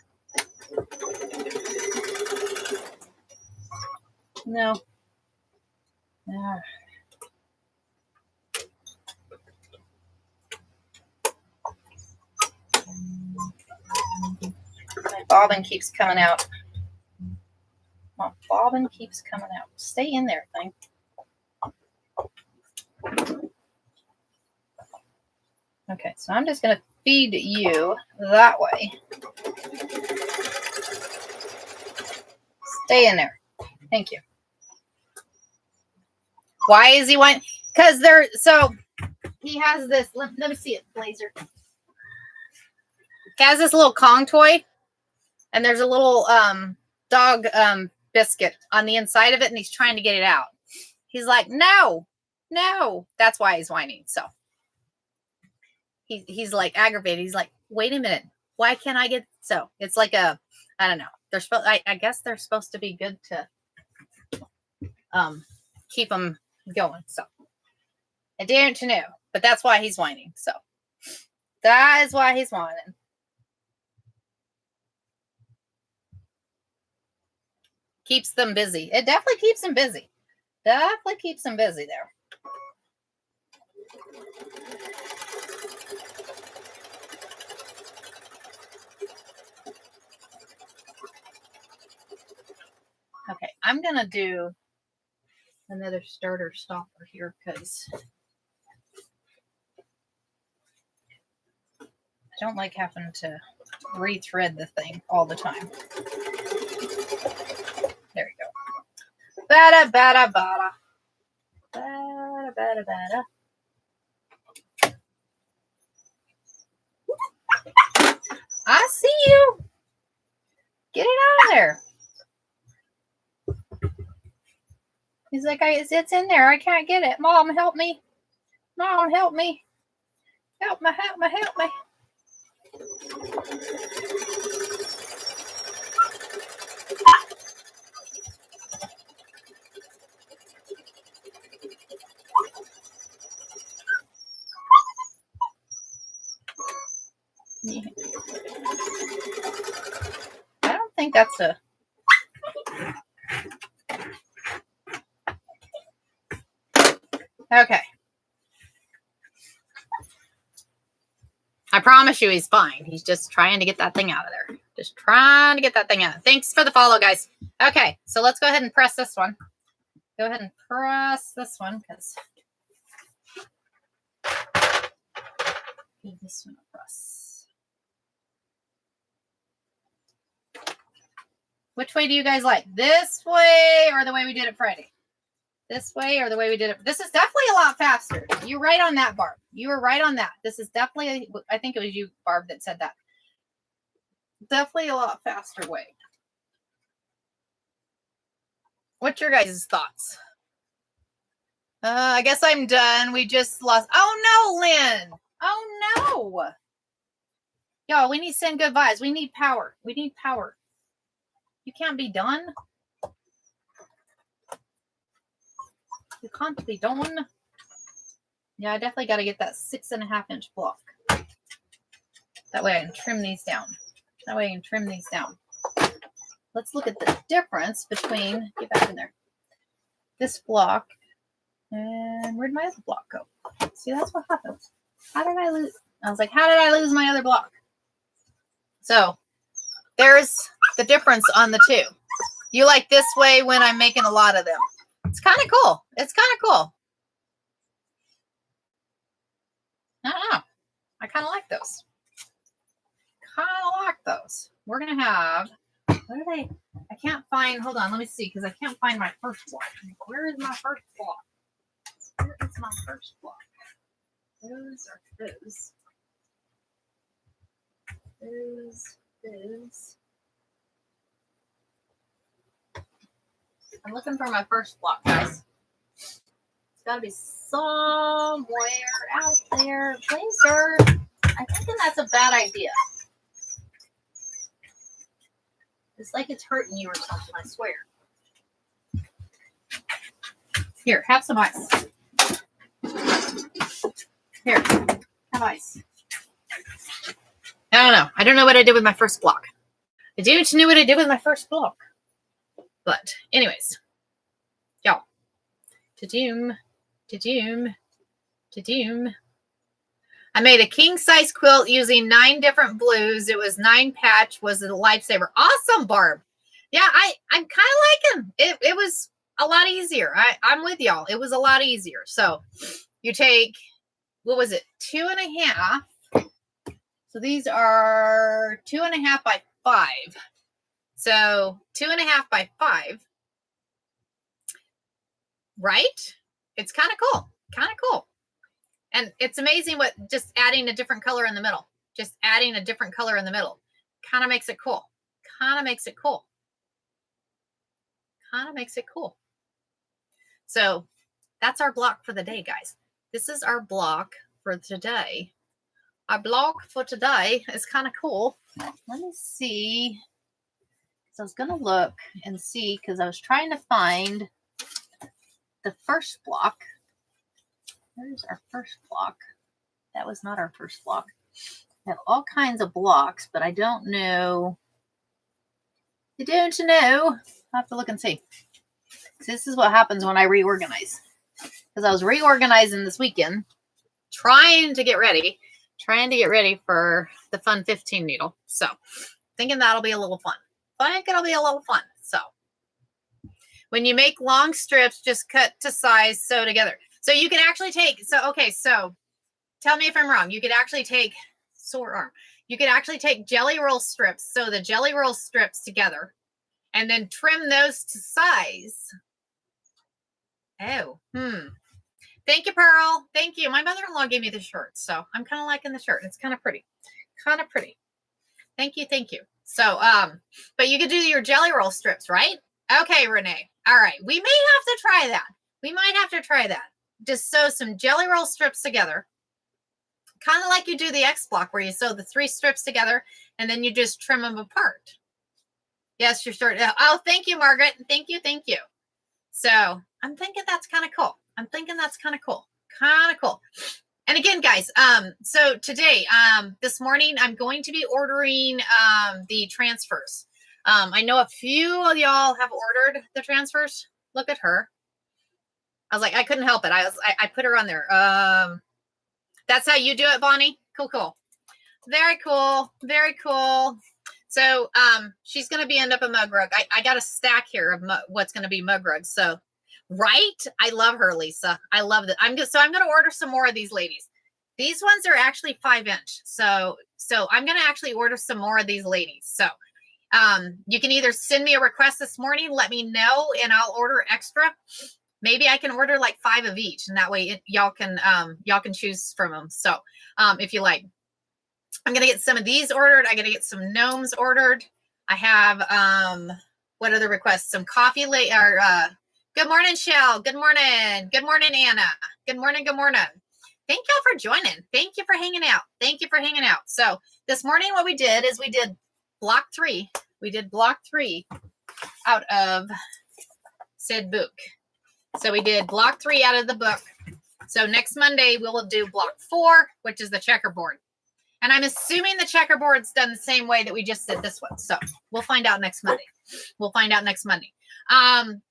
No. Ah. My bobbin keeps coming out. My bobbin keeps coming out. Stay in there, thing. Okay, so I'm just going to feed you that way. Stay in there. Thank you. Why is he wanting? Because they're, so he has this, let me see it, Blazer. He has this little Kong toy, and there's a little dog biscuit on the inside of it, and he's trying to get it out. He's like, no. That's why he's whining. So he's like aggravated. He's like, wait a minute. Why can't I get, so it's like a, I don't know. They're supposed, I guess they're supposed to be good to keep them going. So I didn't know, but that's why he's whining. So that is why he's whining. Keeps them busy. It definitely keeps them busy. Definitely keeps them busy there. Okay, I'm going to do another starter stopper here because I don't like having to rethread the thing all the time. There we go. Bada, bada, bada. Bada, bada, bada. I see you. Get it out of there. He's like, it's in there. I can't get it. Mom, help me. Mom, help me. Help me, help me, help me. Yeah. I don't think that's a... Okay. I promise you he's fine. He's just trying to get that thing out of there. Just trying to get that thing out. Thanks for the follow, guys. Okay, so let's go ahead and press this one. Go ahead and press this one because give this one a press. Which way do you guys like? This way or the way we did it Friday? This way or the way we did it? This is definitely a lot faster. You're right on that, Barb. You were right on that. This is definitely, I think it was you, Barb, that said that. Definitely a lot faster way. What's your guys' thoughts? I guess I'm done. We just lost. Oh, no, Lynn. Oh, no. Y'all, we need to send good vibes. We need power. We need power. You can't be done. You can't be done. Yeah, I definitely got to get that 6.5-inch block. That way I can trim these down. Let's look at the difference between, get back in there, this block and where'd my other block go? See, that's what happens. How did I lose? I was like, how did I lose my other block? So there's the difference on the two. You like this way when I'm making a lot of them. It's kind of cool. It's kind of cool. I don't know. I kind of like those. We're going to have, what are they? I can't find, hold on, let me see, because I can't find my first block. Where is my first block? Where is my first block? Those are those. Those. I'm looking for my first block, guys. It's got to be somewhere out there. Blazer, I'm thinking that's a bad idea. It's like it's hurting you or something, I swear. Here, have some ice. Here, have have ice. I don't know. I don't know what I did with my first block. I don't know what I did with my first block. But anyways, y'all. Ta-doom. Ta-doom. Ta-doom. I made a king-size quilt using 9 different blues. It was 9 patch, was a lifesaver. Awesome, Barb. Yeah, I'm kind of liking it. It was a lot easier. I'm with y'all. It was a lot easier. So you take, what was it, 2.5. So these are 2.5 by 5. So 2.5 by 5. Right? It's kind of cool. Kind of cool. And it's amazing what just adding a different color in the middle. Just adding a different color in the middle. Kind of makes it cool. Kind of makes it cool. Kind of makes it cool. So that's our block for the day, guys. This is our block for today. Our block for today is kind of cool. Let me see. So I was going to look and see because I was trying to find the first block. Where's our first block? That was not our first block. I have all kinds of blocks, but I don't know. I don't know. I have to look and see. This is what happens when I reorganize. Because I was reorganizing this weekend, trying to get ready for the Fun 15 needle. So, thinking that'll be a little fun. I think it'll be a little fun. So, when you make long strips, just cut to size, sew together. So you can actually take, so tell me if I'm wrong. You could actually take, sore arm. You could actually take jelly roll strips, sew the jelly roll strips together, and then trim those to size. Oh, Thank you, Pearl. Thank you. My mother-in-law gave me the shirt, so I'm kind of liking the shirt. It's kind of pretty. Kind of pretty. Thank you. Thank you. So, but you could do your jelly roll strips, right? Okay, Renee. All right. We may have to try that. We might have to try that. Just sew some jelly roll strips together. Kind of like you do the X block where you sew the 3 strips together and then you just trim them apart. Yes, your shirt. Oh, thank you, Margaret. Thank you. Thank you. So I'm thinking that's kind of cool. Kind of cool. And again, guys, so today, this morning, I'm going to be ordering the transfers. I know a few of y'all have ordered the transfers. Look at her. I was like, I couldn't help it. I put her on there. That's how you do it, Bonnie? Cool. Very cool. Very cool. So she's going to be end up a mug rug. I got a stack here of what's going to be mug rugs. So, right? I love her, Lisa. I love that. I'm going to order some more of these ladies. These ones are actually 5-inch. So I'm going to actually order some more of these ladies. So you can either send me a request this morning, let me know, and I'll order extra. Maybe I can order like 5 of each, and that way y'all can choose from them. So if you like, I'm gonna get some of these ordered. I'm gonna get some gnomes ordered. I have what other requests? Some coffee good morning, Shell. Good morning. Good morning, Anna. Good morning. Good morning. Thank y'all for joining. Thank you for hanging out. Thank you for hanging out. So this morning, what we did is we did block 3. We did block 3 out of said book. So we did block 3 out of the book. So next Monday, we'll do block 4, which is the checkerboard. And I'm assuming the checkerboard's done the same way that we just did this one. So we'll find out next Monday.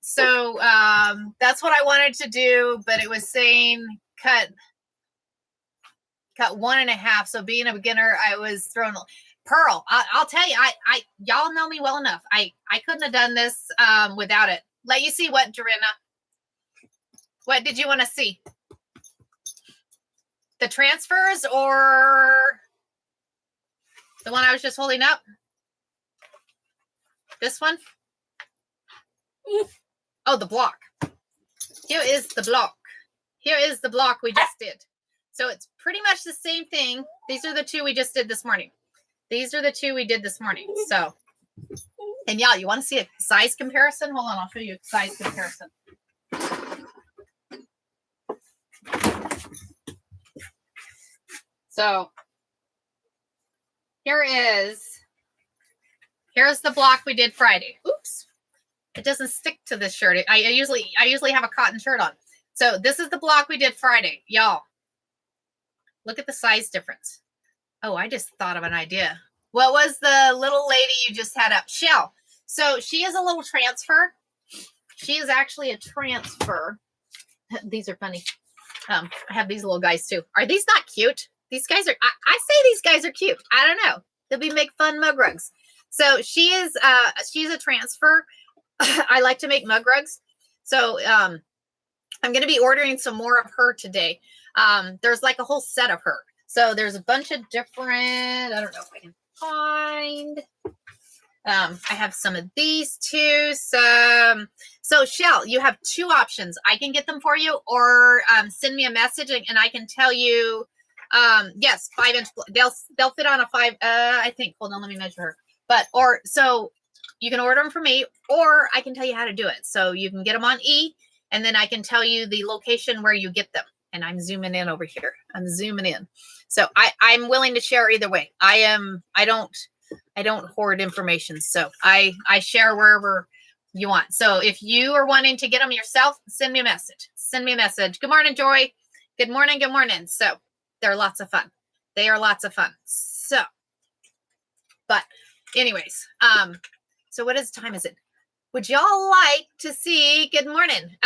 So that's what I wanted to do, but it was saying cut 1.5. So being a beginner, I was throwing Pearl. I'll tell you, I y'all know me well enough. I couldn't have done this without it. Let you see what, Dorina. What did you want to see? The transfers or the one I was just holding up? This one? Oh, the block. Here is the block. Here is the block we just did. So it's pretty much the same thing. These are the 2 we just did this morning. These are the 2 we did this morning. So, and y'all, you want to see a size comparison? Hold on, I'll show you a size comparison. So here's the block we did Friday. Oops. It doesn't stick to this shirt. I usually have a cotton shirt on. So this is the block we did Friday. Y'all, Look at the size difference. Oh, I just thought of an idea. What was the little lady you just had up? Shell. So she is a little transfer. She is actually a transfer. These are funny. I have these little guys too. Are these not cute? These guys are, I say these guys are cute. I don't know. They'll be make fun mug rugs. So she's a transfer. I like to make mug rugs. So I'm going to be ordering some more of her today. There's like a whole set of her. So there's a bunch of different, I don't know if I can find. I have some of these too. So Shell, you have two options. I can get them for you, or send me a message and I can tell you, yes, 5-inch. They'll fit on a 5. I think. Hold on, let me measure her. So you can order them for me, or I can tell you how to do it. So you can get them on E, and then I can tell you the location where you get them. And I'm zooming in over here. I'm zooming in. So I'm willing to share either way. I don't hoard information. So I share wherever you want. So if you are wanting to get them yourself, send me a message. Send me a message. Good morning, Joy. Good morning. Good morning. So they're lots of fun. They are lots of fun. So, but anyways, so what time is it? Would y'all like to see, good morning.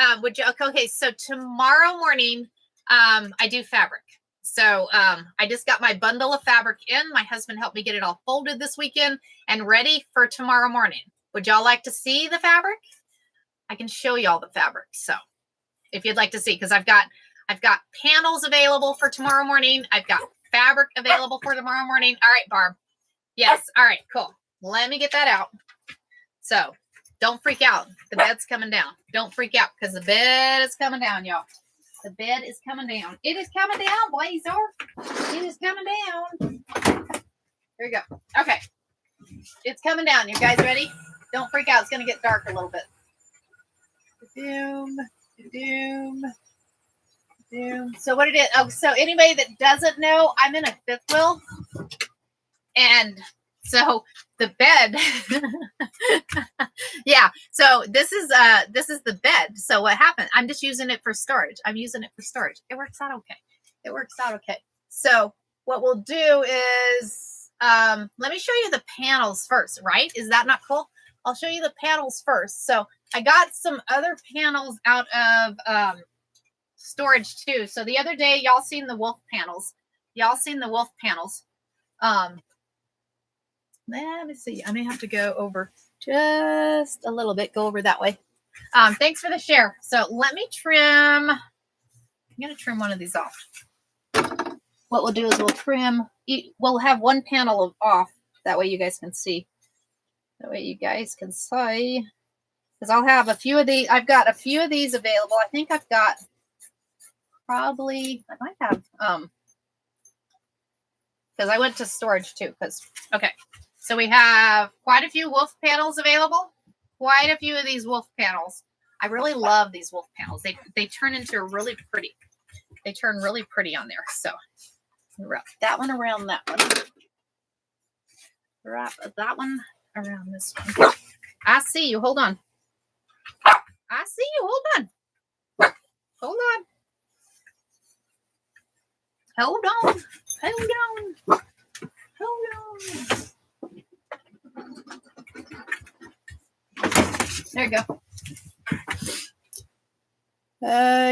Okay, so tomorrow morning, I do fabric. So I just got my bundle of fabric in. My husband helped me get it all folded this weekend and ready for tomorrow morning. Would y'all like to see the fabric? I can show y'all the fabric. So if you'd like to see, because I've got panels available for tomorrow morning. I've got fabric available for tomorrow morning. All right, Barb. Yes. All right, cool. Let me get that out. So don't freak out. The bed's coming down. Don't freak out because the bed is coming down, y'all. The bed is coming down. It is coming down, Blazer. It is coming down. There you go. Okay. It's coming down. You guys ready? Don't freak out. It's going to get dark a little bit. Doom. Doom. Doom. So what it is, so anybody that doesn't know, I'm in a fifth wheel. And so the bed, yeah. So this is the bed. So what happened? I'm just using it for storage. I'm using it for storage. It works out okay. It works out okay. So what we'll do is, let me show you the panels first, right? Is that not cool? I'll show you the panels first. So I got some other panels out of storage too. So the other day, y'all seen the wolf panels. Y'all seen the wolf panels. Let me see. I may have to go over just a little bit. Go over that way. Thanks for the share. So let me trim. I'm going to trim one of these off. What we'll do is we'll trim. We'll have one panel off. That way you guys can see. That way you guys can see. Because I'll have a few of these. I've got a few of these available. I think I've got probably, I might have, because I went to storage too. Okay. So we have quite a few wolf panels available. Quite a few of these wolf panels. I really love these wolf panels. They turn into really pretty. They turn really pretty on there. So wrap that one around that one. Wrap that one around this one. I see you. Hold on. I see you. Hold on. Hold on. Hold on. Hold on. Hold on. There you go.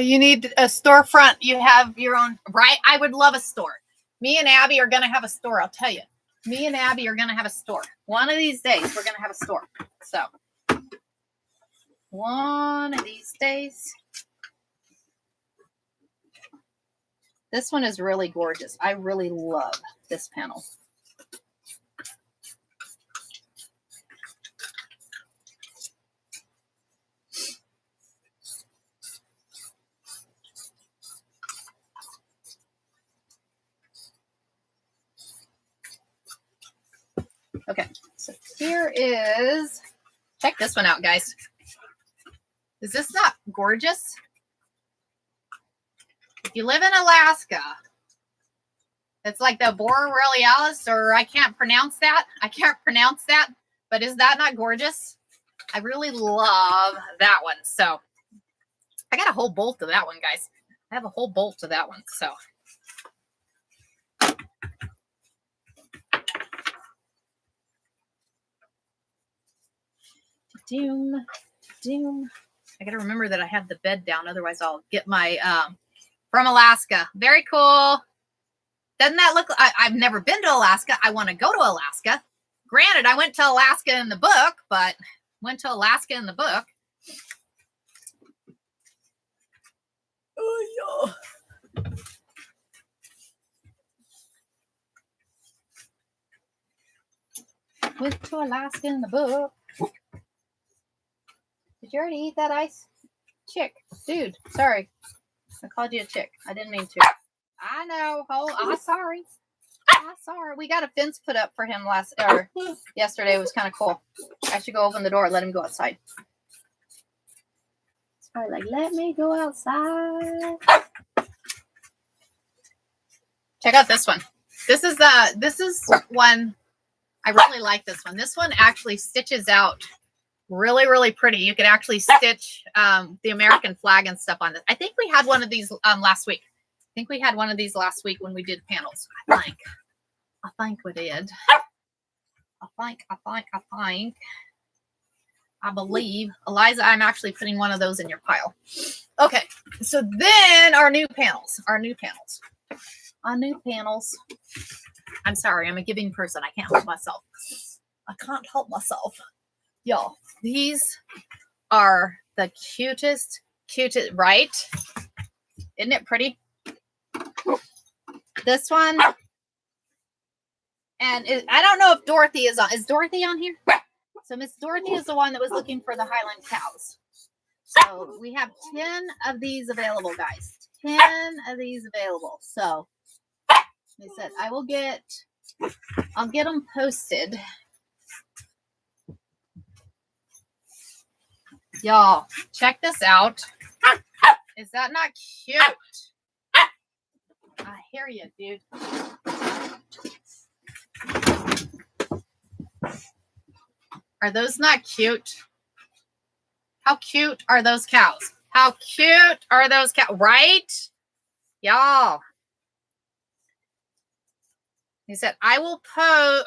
You need a storefront. You have your own, right? I would love a store. Me and Abby are going to have a store. I'll tell you. Me and Abby are going to have a store. One of these days, we're going to have a store. So, one of these days. This one is really gorgeous. I really love this panel. Okay, so here is, check this one out, guys. Is this not gorgeous? If you live in Alaska, it's like the Borealis, or I can't pronounce that. But is that not gorgeous? I really love that one. So I got a whole bolt of that one, guys. I have a whole bolt of that one. So Doom. I got to remember that I have the bed down. Otherwise, I'll get my, from Alaska. Very cool. Doesn't that look, I've never been to Alaska. I want to go to Alaska. Granted, I went to Alaska in the book, but went to Alaska in the book. Oh, yeah. Went to Alaska in the book. Did you already eat that ice? Chick. Dude, sorry. I called you a chick. I didn't mean to. I know. Oh, I'm sorry. We got a fence put up for him yesterday. It was kind of cool. I should go open the door and let him go outside. It's probably like, let me go outside. Check out this one. This is one. I really like this one. This one actually stitches out really, really pretty. You could actually stitch the American flag and stuff on this. I think we had one of these last week. When we did panels. I think we did. I believe. Eliza, I'm actually putting one of those in your pile. Okay. So then our new panels. I'm sorry. I'm a giving person. I can't help myself. Y'all, these are the cutest, right? Isn't it pretty? This one. And I don't know if Dorothy is on. Is Dorothy on here? So Miss Dorothy is the one that was looking for the Highland cows. So we have 10 of these available, guys. 10 of these available. So they said I'll get them posted. Y'all, check this out. Is that not cute? I hear you, dude. Are those not cute? How cute are those cows? Right? Y'all. He said, I will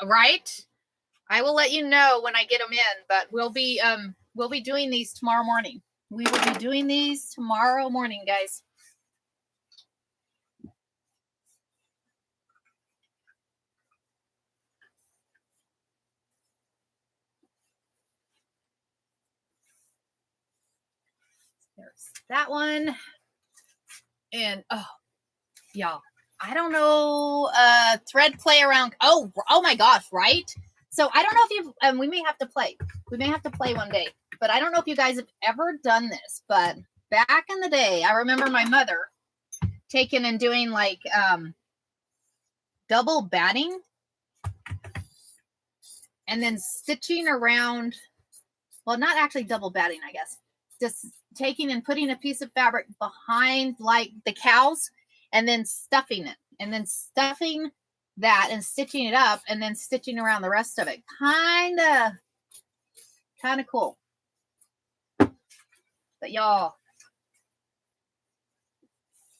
right? I will let you know when I get them in, but we'll be doing these tomorrow morning. We will be doing these tomorrow morning, guys. There's that one. And y'all, I don't know, thread play around. Oh my gosh, right? So I don't know if you've, we may have to play one day, but I don't know if you guys have ever done this, but back in the day, I remember my mother taking and doing like, double batting and then stitching around. Well, not actually double batting, I guess. Just taking and putting a piece of fabric behind like the cows and then stuffing it and then stuffing that and stitching it up and then stitching around the rest of it. Kind of cool. But y'all,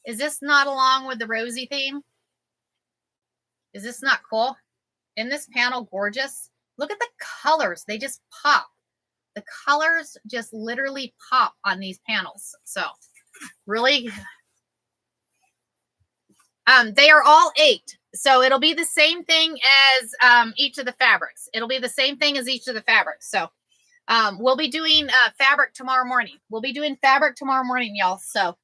is this not along with the rosy theme? Is this not cool? Isn't this panel gorgeous? Look at the colors. They just pop. The colors just literally pop on these panels. So really, they are all 8. So it'll be the same thing as each of the fabrics. So we'll be doing fabric tomorrow morning. Y'all. So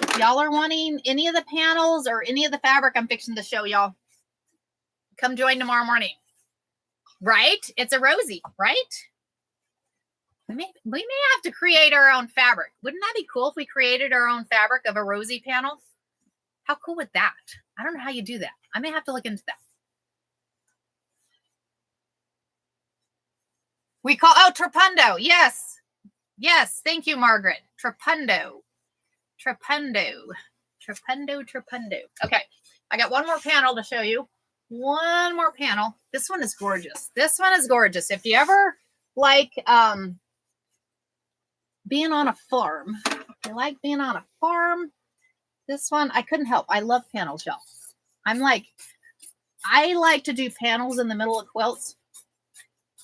if y'all are wanting any of the panels or any of the fabric I'm fixing to show y'all, come join tomorrow morning. Right? It's a rosy, right? We may have to create our own fabric. Wouldn't that be cool if we created our own fabric of a rosy panel? How cool would that? I don't know how you do that. I may have to look into that. We call, Trapundo. Yes. Thank you, Margaret. Trapundo. Okay. I got one more panel to show you. This one is gorgeous. If you ever like, being on a farm. This one, I couldn't help. I love panels, y'all. I like to do panels in the middle of quilts.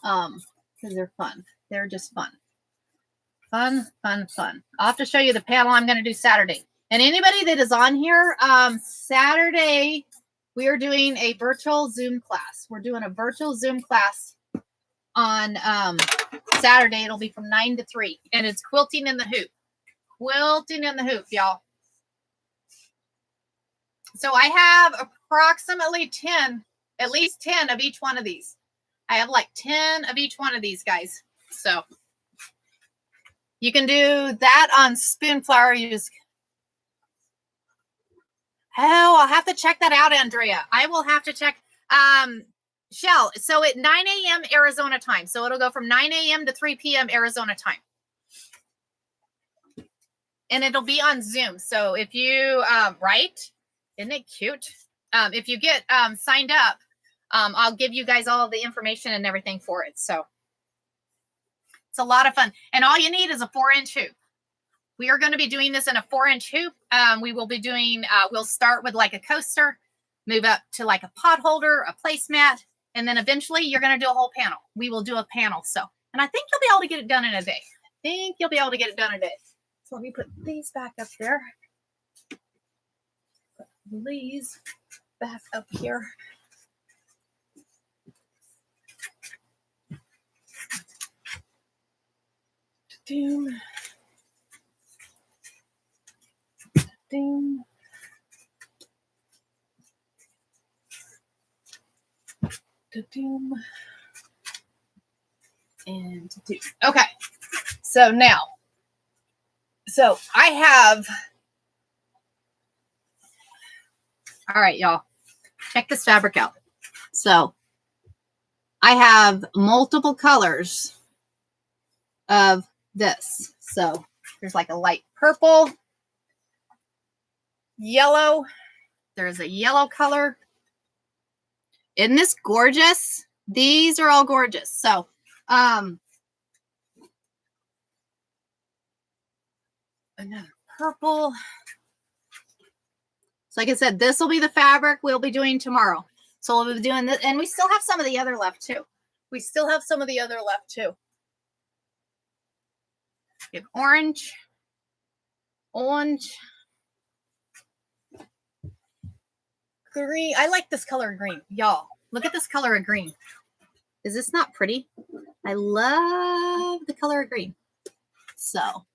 Because they're fun. They're just fun. Fun, fun, fun. I'll have to show you the panel I'm going to do Saturday. And anybody that is on here, Saturday, we are doing a virtual Zoom class. We're doing a virtual Zoom class on Saturday. It'll be from 9 to 3. And it's quilting in the hoop. Quilting in the hoop, y'all. So I have approximately 10, at least 10 of each one of these. I have like 10 of each one of these guys. So you can do that on Spoonflower. I'll have to check that out, Andrea. I will have to check. Shell, so at 9 a.m. Arizona time. So it'll go from 9 a.m. to 3 p.m. Arizona time. And it'll be on Zoom. So if you, right? Isn't it cute? If you get signed up, I'll give you guys all of the information and everything for it. So it's a lot of fun. And all you need is a 4-inch hoop. We are going to be doing this in a 4-inch hoop. We will be doing, we'll start with like a coaster, move up to like a pot holder, a placemat, and then eventually you're going to do a whole panel. We will do a panel. So, and I think you'll be able to get it done in a day. So let me put these back up there. Put these back up here. Doom. Doom. Doom. And doom. Okay. So now, I have, all right, y'all, check this fabric out. So I have multiple colors of this. So there's like a light purple, yellow. There's a yellow color. Isn't this gorgeous? These are all gorgeous. So, another purple. So like I said, this will be the fabric we'll be doing tomorrow. So we'll be doing this, and we still have some of the other left too. We have orange, green. I like this color of green. Y'all, look at this color of green. Is this not pretty? I love the color of green. So,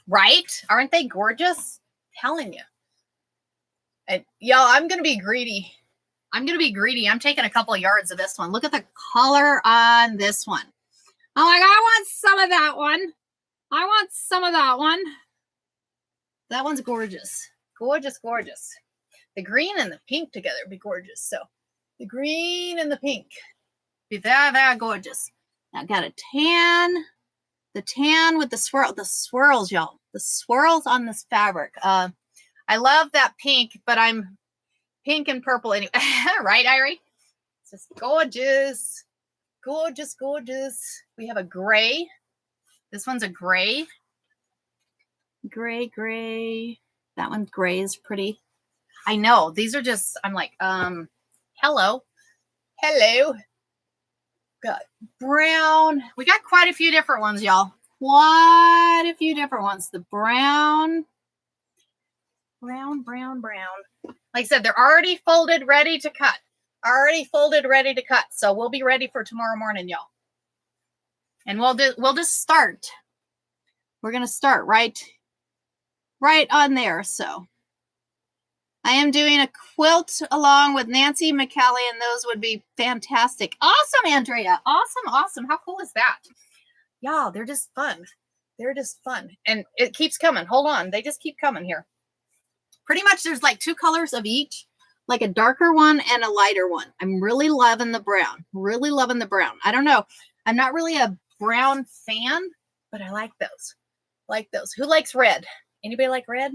right? Aren't they gorgeous? I'm telling you. And y'all, I'm going to be greedy. I'm taking a couple of yards of this one. Look at the color on this one. I'm like, I want some of that one. That one's gorgeous. Gorgeous. The green and the pink together would be gorgeous. So the green and the pink be very, very gorgeous. Now I've got a tan. The tan with the swirls, y'all. The swirls on this fabric. I love that pink, but I'm pink and purple anyway. Right, Irie? It's just gorgeous. Gorgeous. We have a gray. This one's a gray. Gray. That one's gray is pretty. I know. These are just, I'm like, hello. Got brown. We got quite a few different ones, y'all. The brown. Like I said, they're already folded, ready to cut. So we'll be ready for tomorrow morning, y'all. And we'll just start. We're going to start right on there. So I am doing a quilt along with Nancy McCallie, and those would be fantastic. Awesome, Andrea. Awesome. How cool is that? Y'all, they're just fun. And it keeps coming. Hold on. They just keep coming here. Pretty much there's like 2 colors of each, like a darker one and a lighter one. I'm really loving the brown. I don't know. I'm not really a brown fan, but I like those. Who likes red? Anybody like red?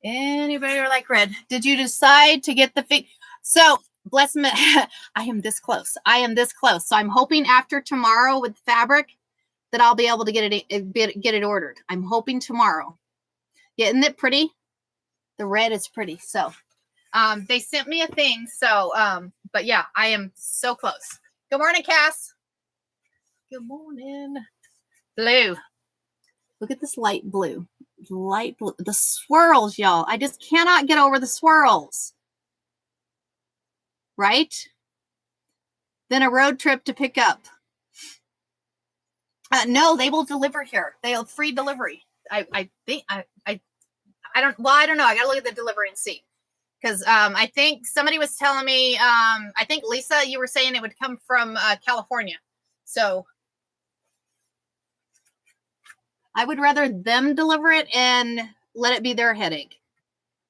Did you decide to get the fig? So, bless me. I am this close. So I'm hoping after tomorrow with fabric that I'll be able to get it ordered. I'm hoping tomorrow. Yeah, isn't it pretty? The red is pretty. So, they sent me a thing. So, but yeah, I am so close. Good morning, Cass. Good morning. Blue. Look at this light blue. Light blue. The swirls, y'all. I just cannot get over the swirls. Right? Then a road trip to pick up. No, they will deliver here. They'll free delivery. I think I don't know. I gotta look at the delivery and see. Because I think somebody was telling me, I think Lisa, you were saying it would come from California. So I would rather them deliver it and let it be their headache.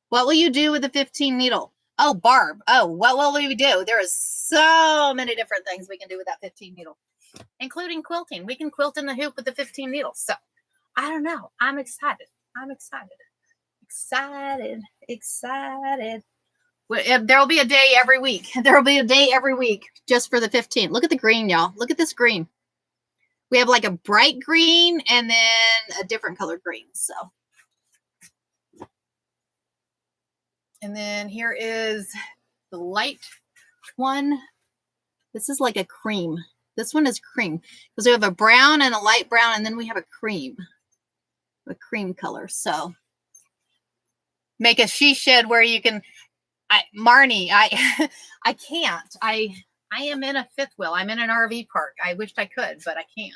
What will you do with the 15 needle? Oh, Barb. Oh, what will we do? There is so many different things we can do with that 15 needle, including quilting. We can quilt in the hoop with the 15 needles. So I don't know. I'm excited. Excited. There'll be a day every week. There'll be a day every week just for the 15. Look at the green, y'all. Look at this green. We have like a bright green and then a different color green. So, and then here is the light one. This is like a cream. This one is cream because we have a brown and a light brown, and then we have a cream color. So make a she shed where you can, Marnie, I can't. I am in a fifth wheel. I'm in an RV park. I wished I could, but I can't.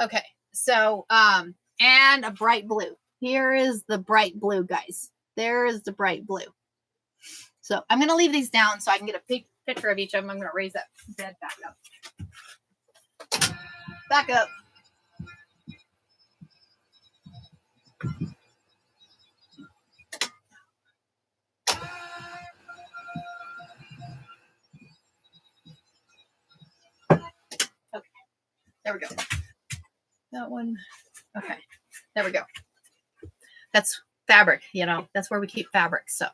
Okay. So, and a bright blue. Here is the bright blue, guys. There is the bright blue. So I'm going to leave these down so I can get a big picture of each of them. I'm going to raise that bed back up. Back up. Okay. There we go. That one. Okay. There we go. That's fabric, you know. That's where we keep fabric. So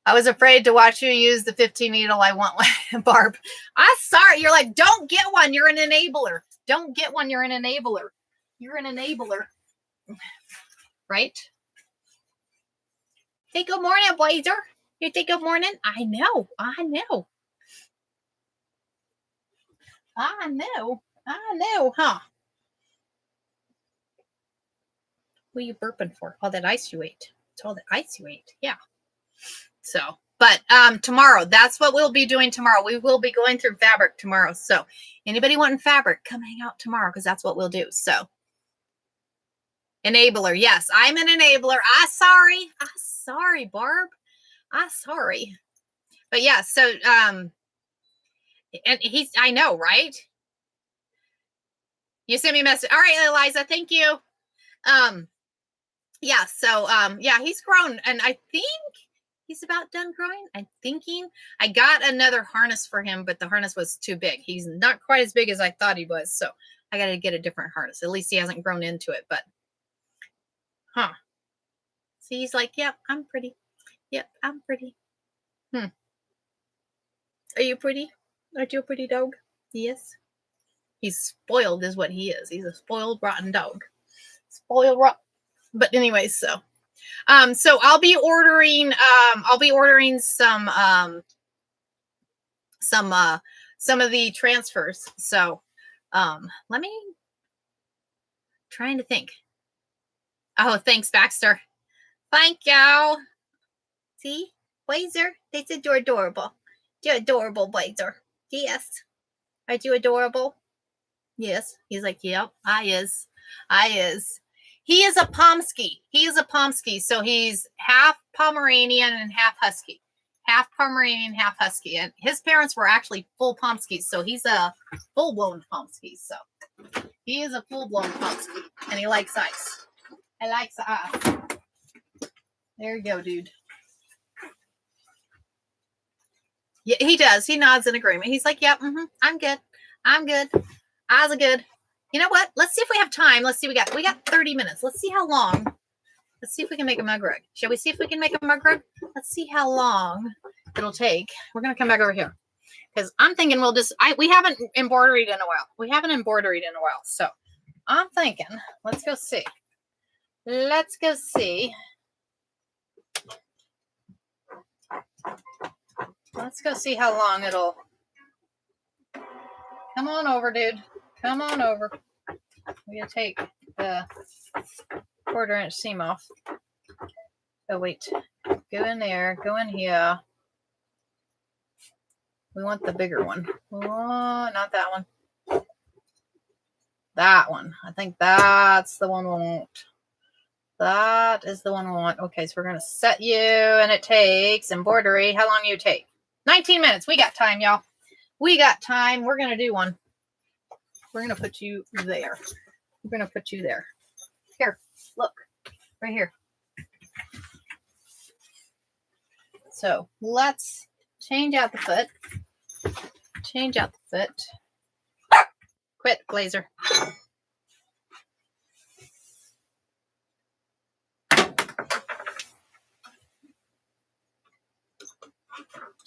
I was afraid to watch you use the 15 needle. I want one, Barb. I'm sorry. You're like, don't get one. You're an enabler. Don't get one. You're an enabler. You're an enabler. Right? Say good morning, Blazer. You say good morning? I know. Huh? What are you burping for? All that ice you ate. It's all the ice you ate. Yeah. So, but tomorrow, that's what we'll be doing tomorrow. We will be going through fabric tomorrow. So anybody wanting fabric, come hang out tomorrow because that's what we'll do. So enabler. Yes, I'm an enabler. Sorry, Barb. Sorry. But yeah, so and I know, right? You sent me a message. All right, Eliza, thank you. Yeah, so yeah, he's grown, and I think he's about done growing. I'm thinking I got another harness for him, but the harness was too big. He's not quite as big as I thought he was, so I got to get a different harness. At least he hasn't grown into it, but See, he's like, yep, I'm pretty. Yep, I'm pretty. Are you pretty? Aren't you a pretty dog? Yes. He's spoiled is what he is. He's a spoiled, rotten dog. Spoiled, rotten. But anyway, so I'll be ordering some of the transfers. So let me trying to think. Oh, thanks, Baxter. Thank you. See, Blazer, they said you're adorable. You're adorable, Blazer. Yes. Aren't you adorable? Yes. He's like, yep, I is. He is a Pomsky. So he's half Pomeranian and half Husky. Half Pomeranian, half Husky. And his parents were actually full Pomskys. So he's a full-blown Pomsky. So he is a full-blown Pomsky. And he likes ice. I like the ice. There you go, dude. Yeah, he does. He nods in agreement. He's like, yep, I'm good. Eyes are good. You know what? Let's see if we have time. Let's see. We got 30 minutes. Let's see how long. Let's see if we can make a mug rug. Shall we see if we can make a mug rug? Let's see how long it'll take. We're going to come back over here. Because I'm thinking we haven't embroidered in a while. So I'm thinking, let's go see. Let's go see how long it'll. Come on over, dude. Come on over. we gotta take the 1/4 inch seam off. Oh wait, go in there, go in here. We want the bigger one. Oh, not that one. That one. I think that's the one we want. That is the one we want. Okay, so we're going to set you, and it takes embroidery. How long do you take? 19 minutes. We got time, y'all. We got time. We're going to do one. We're going to put you there. We're going to put you there. Here, look. Right here. So let's change out the foot. Change out the foot. Quit, Blazer.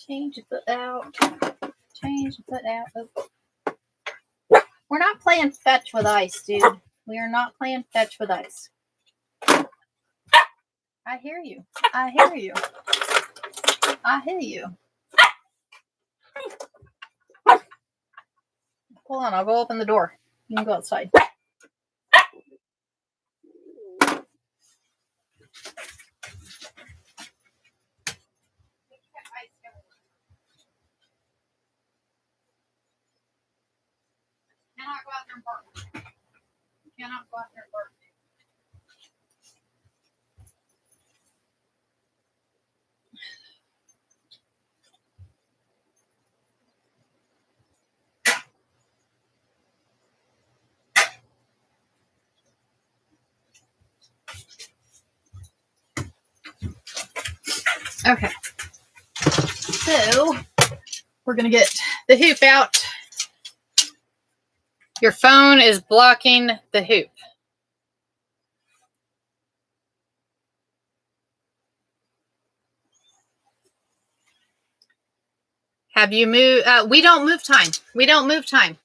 Change your foot out. Change your foot out. Oh. We're not playing fetch with ice, dude. We are not playing fetch with ice. I hear you. I hear you. I hear you. Hold on, I'll go open the door. You can go outside. Cannot go out there and bark. Cannot go out there and bark. Okay. So we're going to get the hoop out. Your phone is blocking the hoop. Have you moved? We don't move time. We don't move time.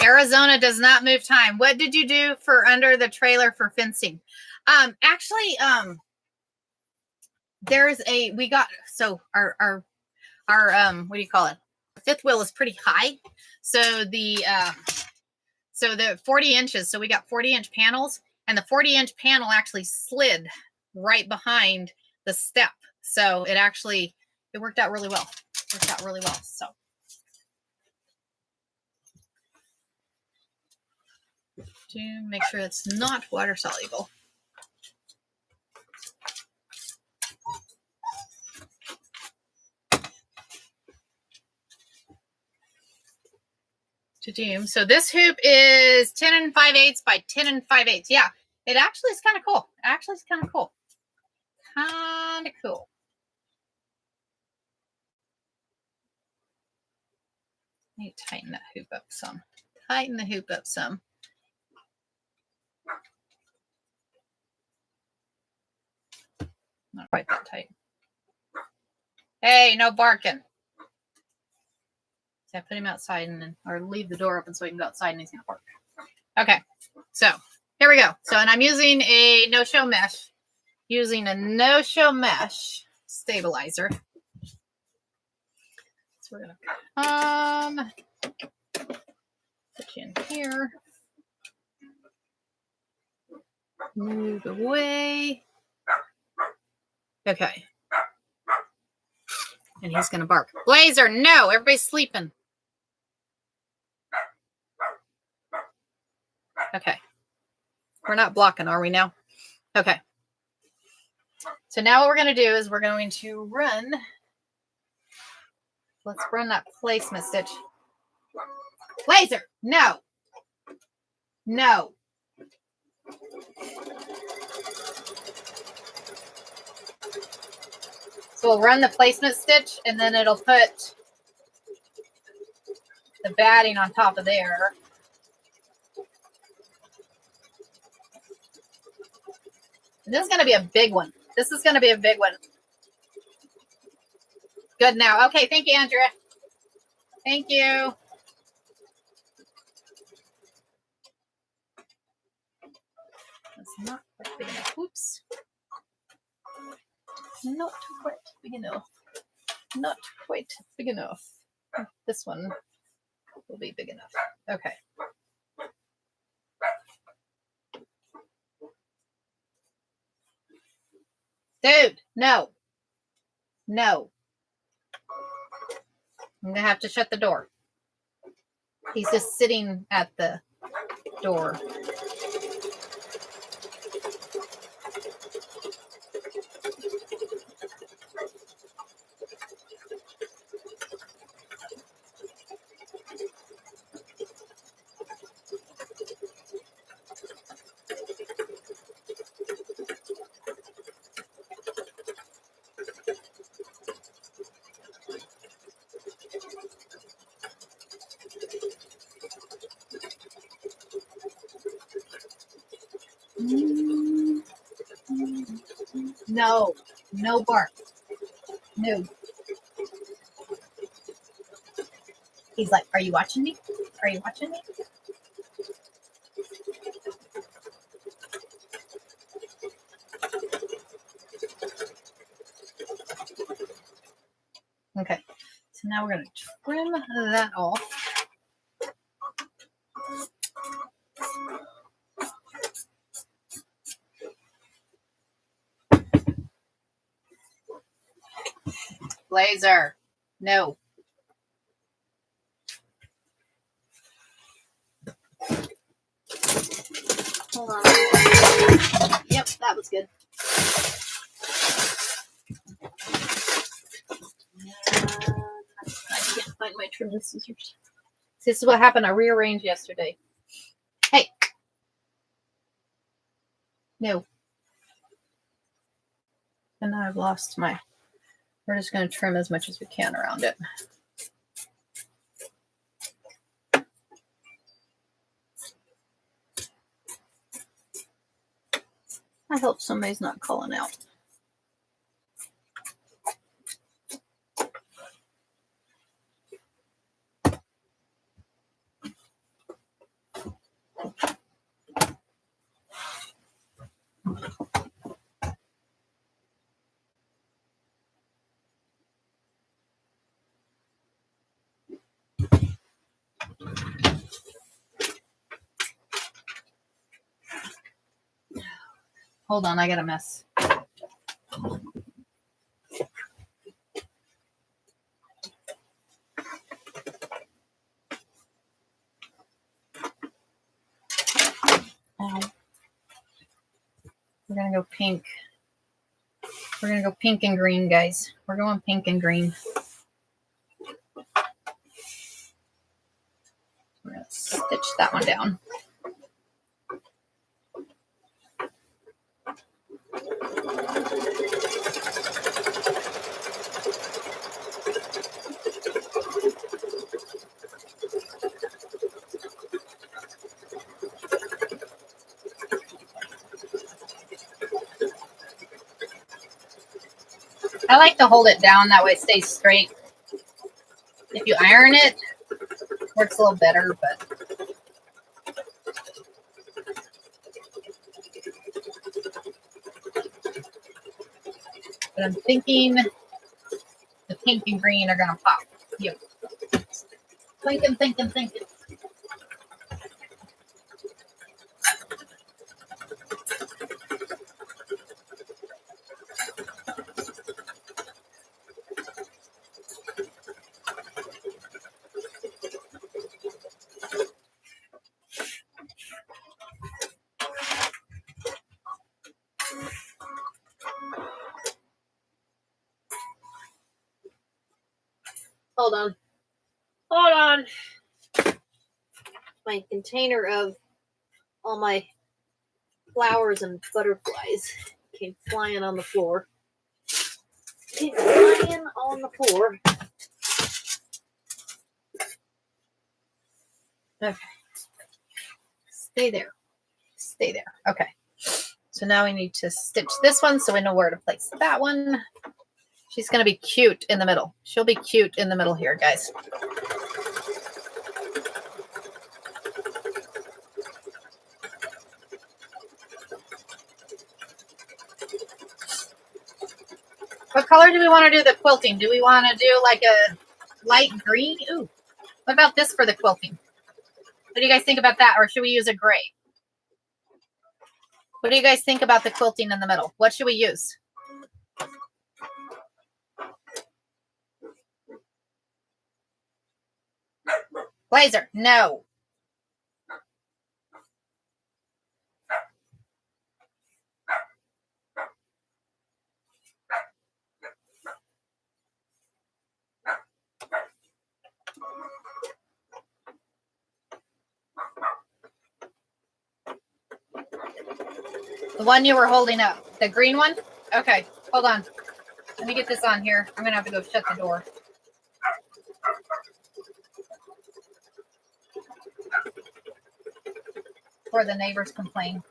Arizona does not move time. What did you do for under the trailer for fencing? Actually, there's a, we got, so our what do you call it? Fifth wheel is pretty high. So the 40 inches, so we got 40-inch panels, and the 40-inch panel actually slid right behind the step. So it worked out really well. Worked out really well. So to make sure it's not water soluble. So this hoop is 10 5/8 by 10 5/8. Yeah, it actually is kind of cool. Actually, it's kind of cool. Kind of cool. I need to tighten that hoop up some. Tighten the hoop up some. Not quite that tight. Hey, no barking. So I put him outside and then, or leave the door open so he can go outside and he's gonna bark. Okay, so here we go. So, and I'm using a no-show mesh. Using a no-show mesh stabilizer. So we're gonna put you in here. Move away. Okay. And he's gonna bark. Blazer, no, everybody's sleeping. Okay. We're not blocking, are we now? Okay. So now what we're going to do is we're going to run. Let's run that placement stitch. Blazer, no. No. So we'll run the placement stitch and then it'll put the batting on top of there. And this is going to be a big one. This is going to be a big one. Good now. Okay, thank you, Andrea. Thank you. That's not quite big enough. Oops. Not quite big enough. Not quite big enough. This one will be big enough. Okay. Dude, no. No. I'm going to have to shut the door. He's just sitting at the door. No, no bark. No. He's like, are you watching me? Are you watching me? Okay, so now we're going to trim that off. Blazer, no. Hold on. Yep, that was good. I can't find my trimming scissors. This is what happened. I rearranged yesterday. Hey. No. And now I've lost my... We're just going to trim as much as we can around it. I hope somebody's not calling out. Hold on, I got a mess. We're going to go pink. We're going to go pink and green, guys. We're going pink and green. We're going to stitch that one down. I like to hold it down, that way it stays straight. If you iron it, it works a little better, but I'm thinking the pink and green are gonna pop. Yep. Thinking. Hold on. My container of all my flowers and butterflies came flying on the floor. Okay. Stay there. Okay. So now we need to stitch this one so we know where to place that one. She's going to be cute in the middle. She'll be cute in the middle here, guys. What color do we want to do the quilting? Do we want to do like a light green? Ooh, what about this for the quilting? What do you guys think about that? Or should we use a gray? What do you guys think about the quilting in the middle? What should we use? Blazer, no. The one you were holding up. The green one? Okay, hold on. Let me get this on here. I'm going to have to go shut the door. Before the neighbors complain.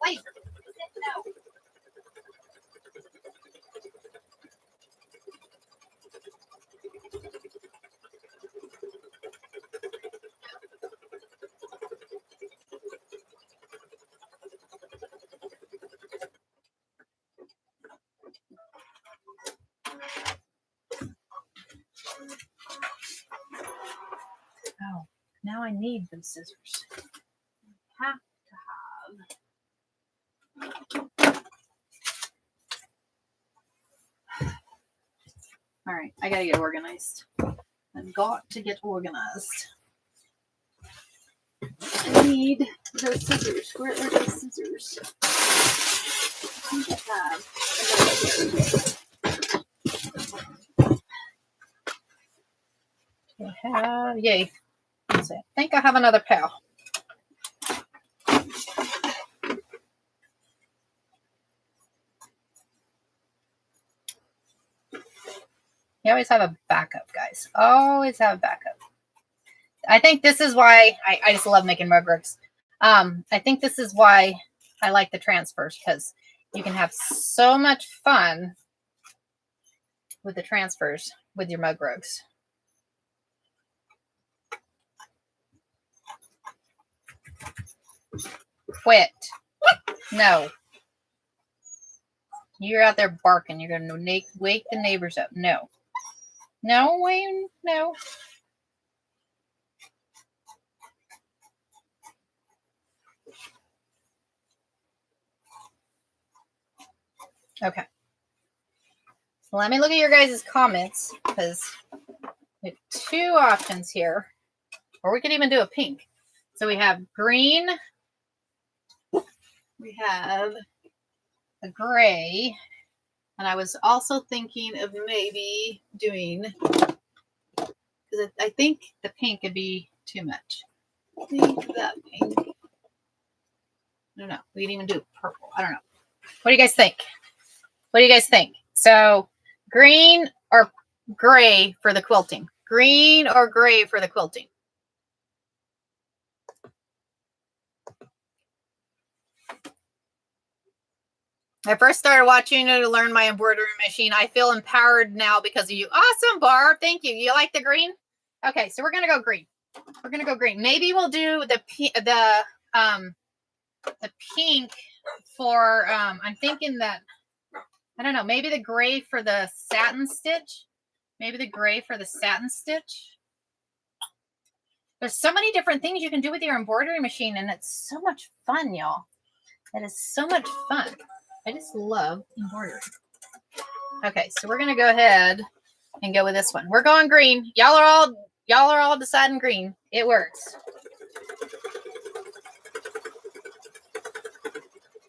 Wait. No. Oh, now I need those scissors. Have to have. All right, I gotta get organized. I've got to get organized. I need those scissors. Where are those scissors? I think I have. Yay. Let's see. I think I have another pair. You always have a backup, guys. Always have a backup. I think this is why I just love making mug rugs. I think this is why I like the transfers, because you can have so much fun with the transfers with your mug rugs. Quit. No. You're out there barking. You're going to wake the neighbors up. No. No, Wayne. No. Okay. So let me look at your guys' comments, because we have two options here. Or we could even do a pink. So we have green. We have a gray. And I was also thinking of maybe doing, because I think the pink would be too much. I think that pink. I don't know. We can even do purple. I don't know. What do you guys think? What do you guys think? So green or gray for the quilting? Green or gray for the quilting? I first started watching you to learn my embroidery machine. I feel empowered now because of you. Awesome, Barb. Thank you. You like the green? Okay, so we're gonna go green. We're gonna go green. Maybe we'll do the pink for. I'm thinking that, I don't know. Maybe the gray for the satin stitch. Maybe the gray for the satin stitch. There's so many different things you can do with your embroidery machine, and it's so much fun, y'all. It is so much fun. I just love embroidery. Okay, so we're gonna go ahead and go with this one. We're going green. Y'all are all deciding green. It works.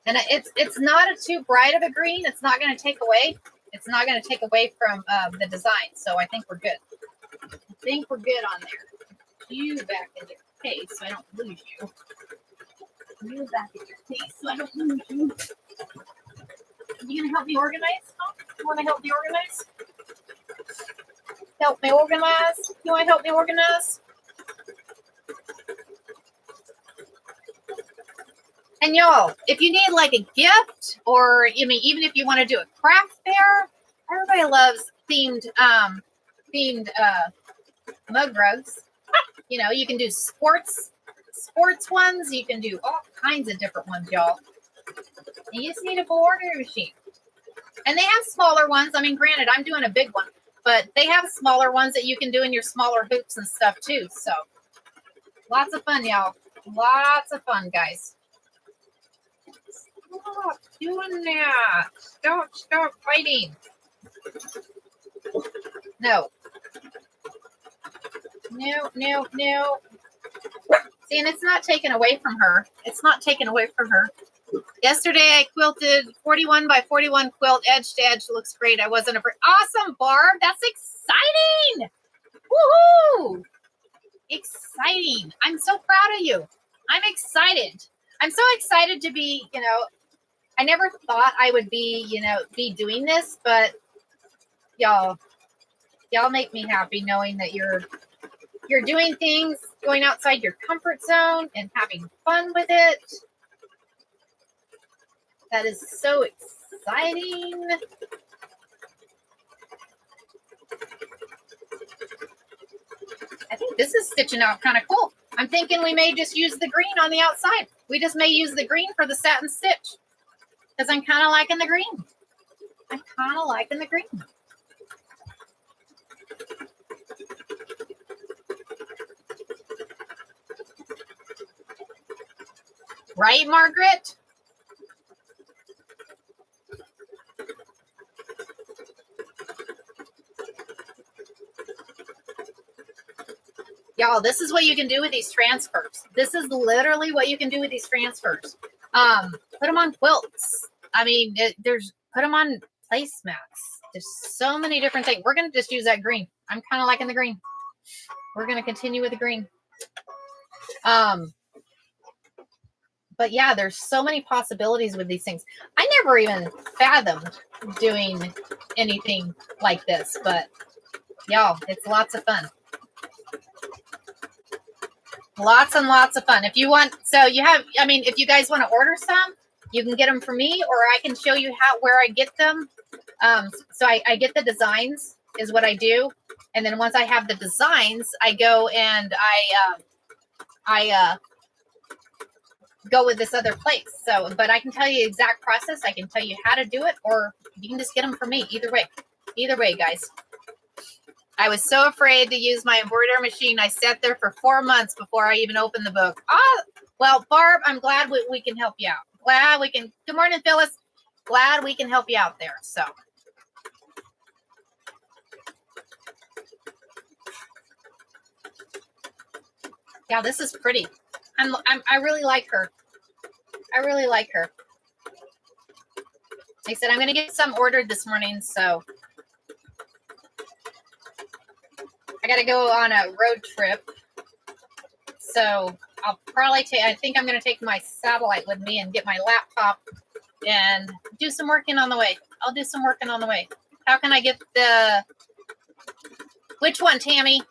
And it's not a too bright of a green. It's not gonna take away. It's not gonna take away from the design. So I think we're good. I think we're good on there. You back in your case so I don't lose you. You back in your case so I don't lose you. You gonna help me organize? Huh? You want to help me organize? Help me organize? You want to help me organize? And y'all, if you need like a gift, or I mean, even if you want to do a craft fair, everybody loves themed mug rugs. You know, you can do sports ones. You can do all kinds of different ones, y'all. And you just need a embroidery machine. And they have smaller ones. I mean, granted, I'm doing a big one, but they have smaller ones that you can do in your smaller hoops and stuff too. So lots of fun, y'all. Lots of fun, guys. Stop doing that. Stop fighting. No. No. See, and it's not taken away from her. It's not taken away from her. Yesterday, I quilted 41 by 41 quilt, edge to edge. Looks great. I wasn't afraid. Awesome, Barb. That's exciting. Woohoo. Exciting. I'm so proud of you. I'm excited. I'm so excited to be, I never thought I would be, be doing this, but y'all make me happy knowing that you're doing things, going outside your comfort zone and having fun with it. That is so exciting. I think this is stitching out kind of cool. I'm thinking we may just use the green on the outside. We just may use the green for the satin stitch because I'm kind of liking the green. Right, Margaret? Y'all, this is what you can do with these transfers. This is literally what you can do with these transfers. Put them on quilts. I mean, put them on placemats. There's so many different things. We're going to just use that green. I'm kind of liking the green. We're going to continue with the green. But yeah, there's so many possibilities with these things. I never even fathomed doing anything like this, but y'all, it's lots of fun. Lots and lots of fun. If you want, if you guys want to order some, you can get them from me, or I can show you where I get them. So I get the designs is what I do. And then once I have the designs, I go and I go with this other place. So, but I can tell you the exact process. I can tell you how to do it, or you can just get them from me. Either way, guys. I was so afraid to use my embroidery machine. I sat there for 4 months before I even opened the book. Well, Barb, I'm glad we can help you out. Good morning, Phyllis. Glad we can help you out there. So. Yeah, this is pretty. I really like her. Like I said, I'm going to get some ordered this morning, so I got to go on a road trip. So I'll probably I think I'm going to take my satellite with me and get my laptop and do some working on the way. I'll do some working on the way. How can I get which one, Tammy?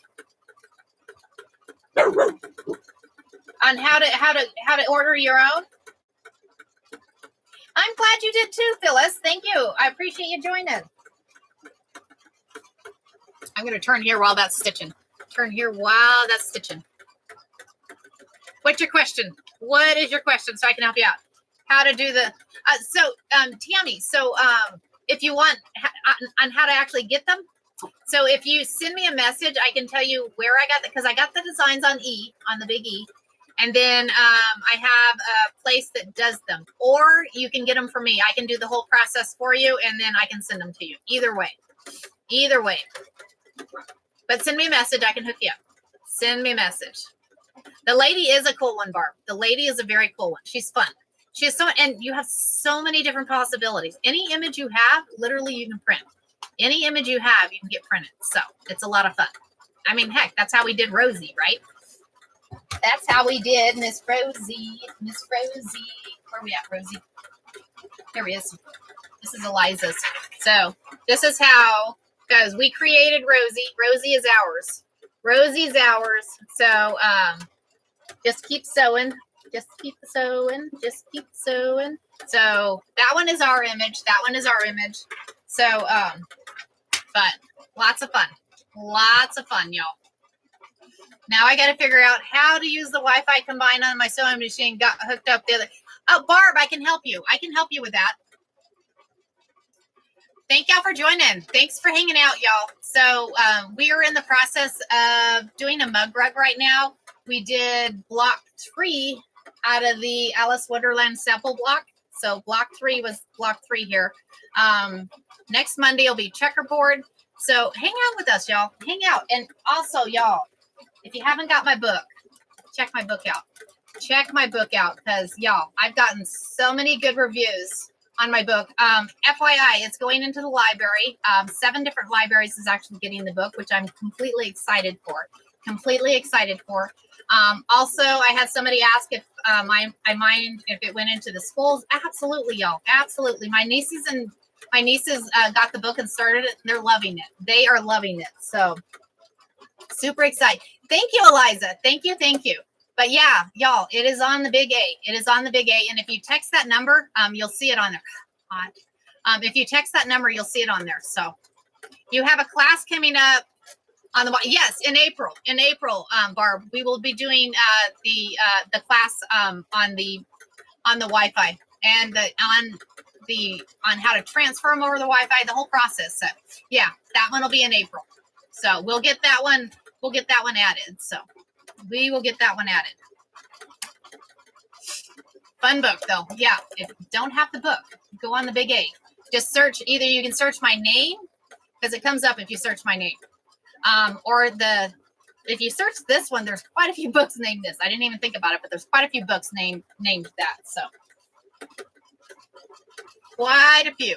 On how to order your own? I'm glad you did too, Phyllis. Thank you. I appreciate you joining. I'm going to turn here while that's stitching. What's your question? What is your question so I can help you out? How to do the Tammy, if you want on how to actually get them, so if you send me a message, I can tell you where I got because I got the designs on the big E. And then I have a place that does them. Or you can get them from me. I can do the whole process for you, and then I can send them to you. Either way. But send me a message. I can hook you up. Send me a message. The lady is a cool one, Barb. The lady is a very cool one. She's fun. She has and you have so many different possibilities. Any image you have, literally you can print. Any image you have, you can get printed. So it's a lot of fun. I mean, heck, that's how we did Rosie, right? That's how we did Miss Rosie. Where are we at, Rosie? Here he is. This is Eliza's. So this is how it goes. We created Rosie. Rosie is ours. Rosie's ours. So just keep sewing. Just keep sewing. So that one is our image. So, but lots of fun, y'all. Now I got to figure out how to use the Wi-Fi combined on my sewing machine. Got hooked up the other. Oh, Barb, I can help you. With that. Thank y'all for joining. Thanks for hanging out, y'all. So we are in the process of doing a mug rug right now. We did block 3 out of the Alice Wonderland sample block. So block 3 was block 3 here. Next Monday will be checkerboard. So hang out with us, y'all. Hang out. And also, y'all, if you haven't got my book, check my book out. Check my book out because, y'all, I've gotten so many good reviews on my book. FYI, it's going into the library. 7 different libraries is actually getting the book, which I'm completely excited for. Also, I had somebody ask if I mind if it went into the schools. Absolutely, y'all. Absolutely. My nieces got the book and started it. They're loving it. They are loving it. So super excited. Thank you, Eliza. Thank you. But yeah, y'all, it is on the big A. It is on the big A. And if you text that number, you'll see it on there. If you text that number, you'll see it on there. So you have a class coming up on the, yes, in April, Barb, we will be doing the class on the Wi-Fi and on how to transfer them over the Wi-Fi, the whole process. So yeah, that one will be in April. So we'll get that one added. So we will get that one added. Fun book though. Yeah, if you don't have the book, go on the big A. Just search, either you can search my name, because it comes up if you search my name. If you search this one, there's quite a few books named this. I didn't even think about it, but there's quite a few books named that. So quite a few.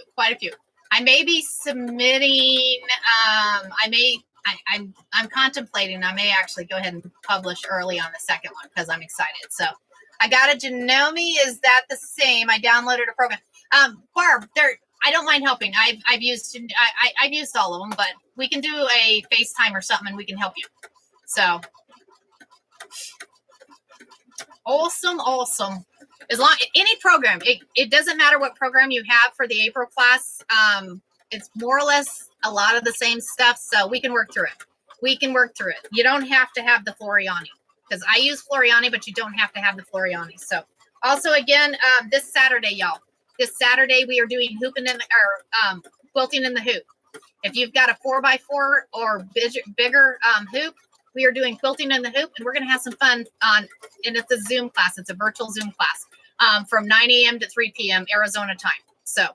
I may be submitting. I'm contemplating. I may actually go ahead and publish early on the second one because I'm excited. So I got a Janome. Is that the same? I downloaded a program. Barb, I don't mind helping. I've used all of them, but we can do a FaceTime or something and we can help you. So awesome. As long any program, it doesn't matter what program you have for the April class. It's more or less a lot of the same stuff, so we can work through it. You don't have to have the Floriani, because I use Floriani, but you don't have to have the Floriani. So also again, this Saturday, y'all. This Saturday we are doing quilting in the hoop. If you've got a 4x4 or bigger hoop, we are doing quilting in the hoop, and we're going to have some fun and it's a Zoom class. It's a virtual Zoom class from 9 a.m. to 3 p.m. Arizona time. So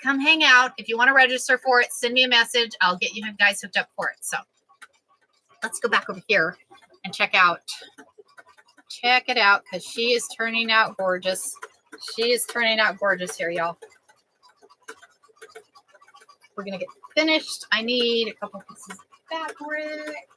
come hang out. If you want to register for it, send me a message. I'll get you guys hooked up for it. So let's go back over here and check it out, because she is turning out gorgeous. Here, y'all. We're going to get finished. I need a couple pieces of fabric.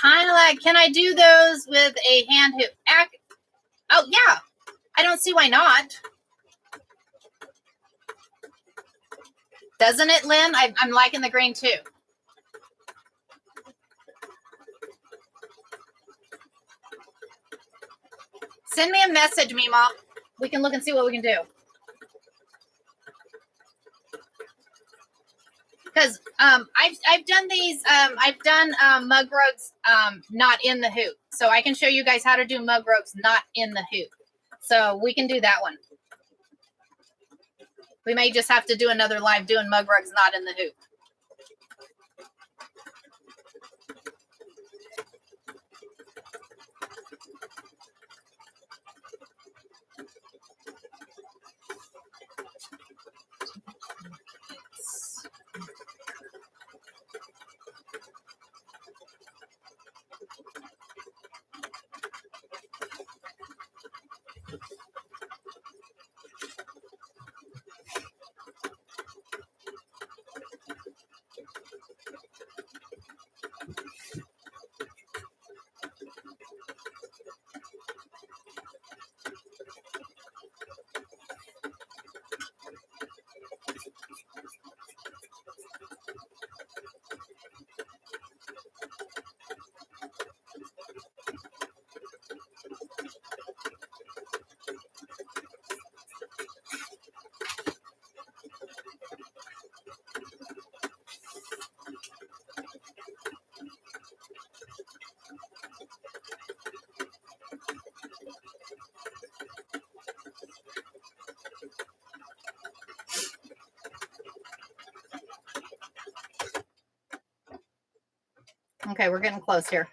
Kind of like, can I do those with a hand hoop? Oh, yeah. I don't see why not. Doesn't it, Lynn? I'm liking the green too. Send me a message, Mima. We can look and see what we can do. Because I've done these. I've done mug rugs not in the hoop, so I can show you guys how to do mug rugs not in the hoop. So we can do that one. We may just have to do another live doing mug rugs not in the hoop. Okay, we're getting close here.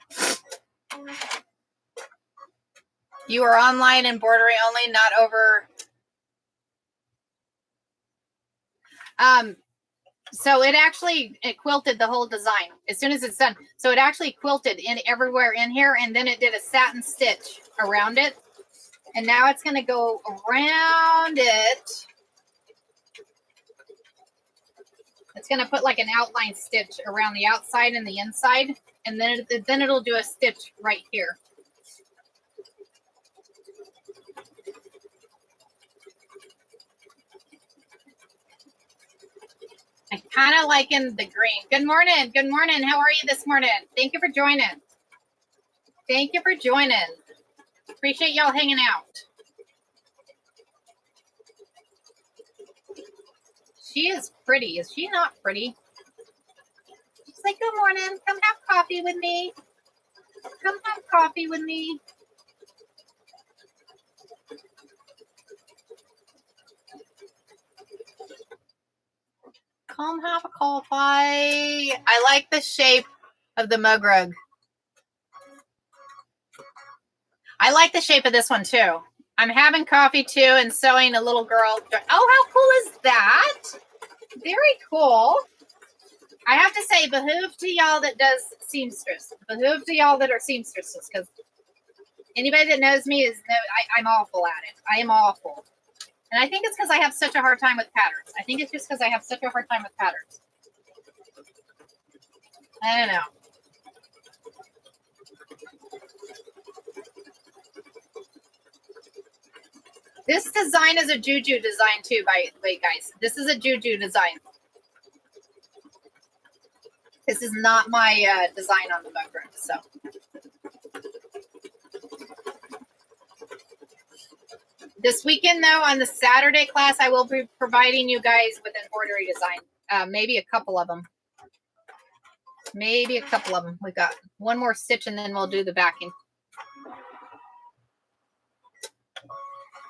You are online and embroidery only, not over. So it quilted the whole design as soon as it's done. So it actually quilted in everywhere in here, and then it did a satin stitch around it. And now it's going to go around it. It's going to put like an outline stitch around the outside and the inside, and then it'll do a stitch right here. I kind of liking the green. Good morning. Good morning. How are you this morning? Thank you for joining. Thank you for joining. Appreciate y'all hanging out. She is pretty. Is she not pretty? She's like, good morning. Come have coffee with me. Come have coffee with me. Come have a coffee. I like the shape of the mug rug. I like the shape of this one too. I'm having coffee too and sewing a little girl. Oh, how cool is that? Very cool. I have to say, behoove to y'all that does seamstress. Behoove to y'all that are seamstresses, because anybody that knows me I'm awful at it. I am awful. And I think it's because I have such a hard time with patterns. I think it's just because I have such a hard time with patterns. I don't know. This design is a Juju design too, by the way, guys. This is a Juju design. This is not my design on the mug rug, so. This weekend, though, on the Saturday class, I will be providing you guys with embroidery design. Maybe a couple of them. Maybe a couple of them. We've got one more stitch, and then we'll do the backing.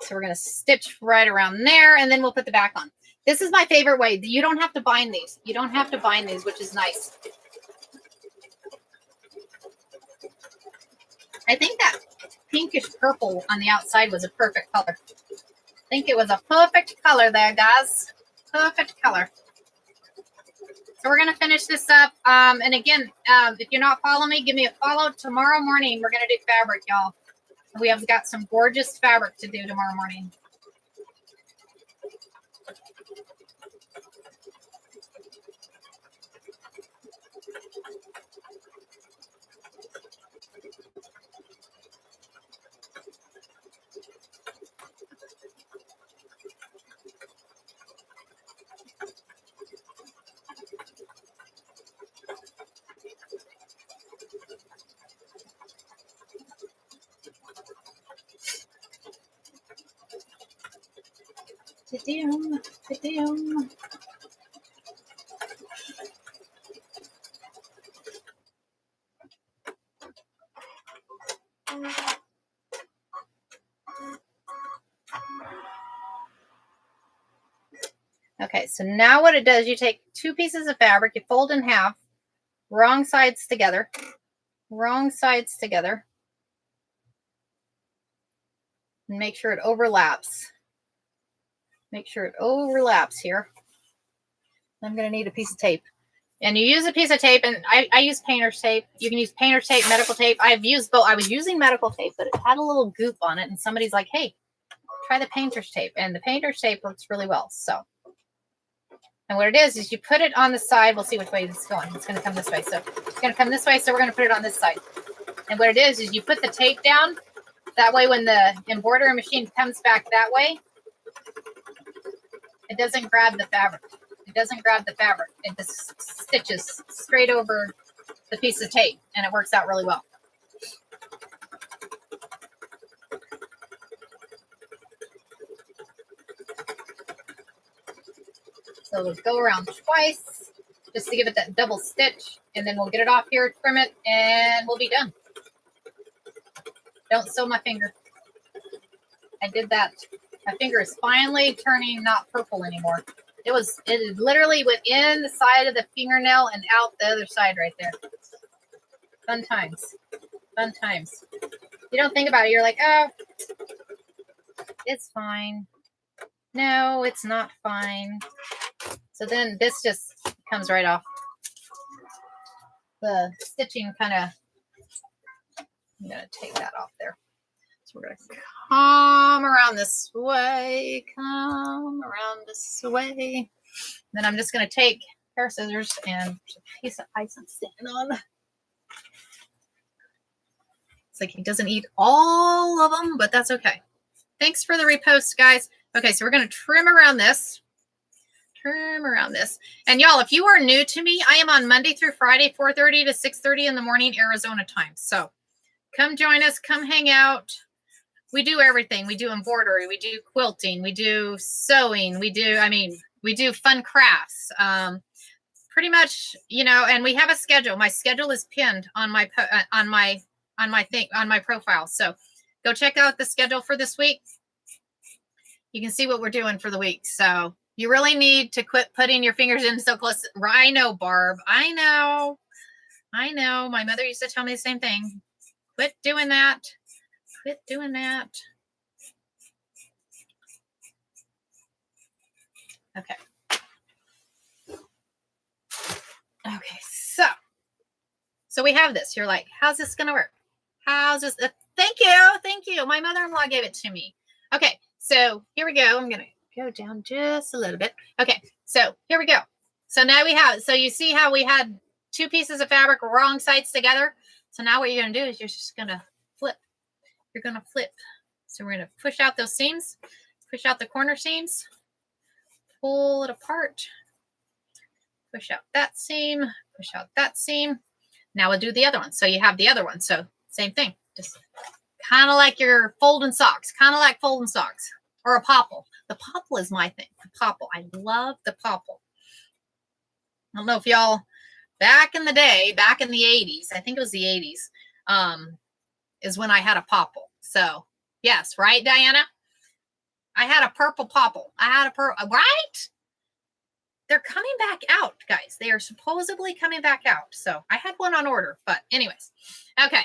So we're going to stitch right around there, and then we'll put the back on. This is my favorite way. You don't have to bind these. You don't have to bind these, which is nice. I think that pinkish purple on the outside was a perfect color. I think it was a perfect color there, guys. Perfect color. So we're going to finish this up. And again, if you're not following me, give me a follow. Tomorrow morning, we're going to do fabric, y'all. We have got some gorgeous fabric to do tomorrow morning. Okay, so now what it does, you take two pieces of fabric, you fold in half, wrong sides together, and make sure it overlaps. Make sure it overlaps here. I'm going to need a piece of tape. And you use a piece of tape, and I use painter's tape. You can use painter's tape, medical tape. I've used both. I was using medical tape, but it had a little goop on it, and somebody's like, hey, try the painter's tape. And the painter's tape works really well. So, and what it is you put it on the side. We'll see which way it's going. It's going to come this way. So it's going to come this way, so we're going to put it on this side. And what it is you put the tape down. That way when the embroidery machine comes back that way, it doesn't grab the fabric. It doesn't grab the fabric. It just stitches straight over the piece of tape, and it works out really well. So we'll go around twice just to give it that double stitch, and then we'll get it off here, trim it, and we'll be done. Don't sew my finger. I did that. My finger is finally turning not purple anymore. It literally went in the side of the fingernail and out the other side right there. Fun times. Fun times. You don't think about it. You're like, oh, it's fine. No, it's not fine. So then this just comes right off. The stitching kind of, I'm going to take that off there. So we're going to come around this way, come around this way. Then I'm just going to take a pair of scissors and a piece of ice I'm standing on. It's like he doesn't eat all of them, but that's okay. Thanks for the repost, guys. Okay, so we're going to trim around this. Trim around this. And y'all, if you are new to me, I am on Monday through Friday, 4:30 to 6:30 in the morning, Arizona time. So come join us. Come hang out. We do everything. We do embroidery. We do quilting. We do sewing. We do fun crafts. Pretty much, you know, and we have a schedule. My schedule is pinned on my profile. So go check out the schedule for this week. You can see what we're doing for the week. So you really need to quit putting your fingers in so close. I know, Barb. I know. My mother used to tell me the same thing. Quit doing that. Quit doing that. Okay. Okay, so we have this. You're like, how's this going to work? How's this? Thank you. My mother-in-law gave it to me. Okay, so here we go. I'm going to go down just a little bit. Okay, so here we go. So now we have it. So you see how we had two pieces of fabric wrong sides together? So now what you're going to do is you're just going to flip. You're going to flip. So we're going to push out those seams, push out the corner seams, pull it apart, push out that seam, push out that seam. Now we'll do the other one. So you have the other one. So same thing, just kind of like you're folding socks, or a popple. The popple is my thing. The popple. I love the popple. I don't know if y'all, back in the day, back in the 80s, I think it was the 80s, is when I had a popple. So yes, right, Diana? I had a purple popple. I had a purple, right? They're coming back out, guys. They are supposedly coming back out. So I had one on order, but anyways. Okay.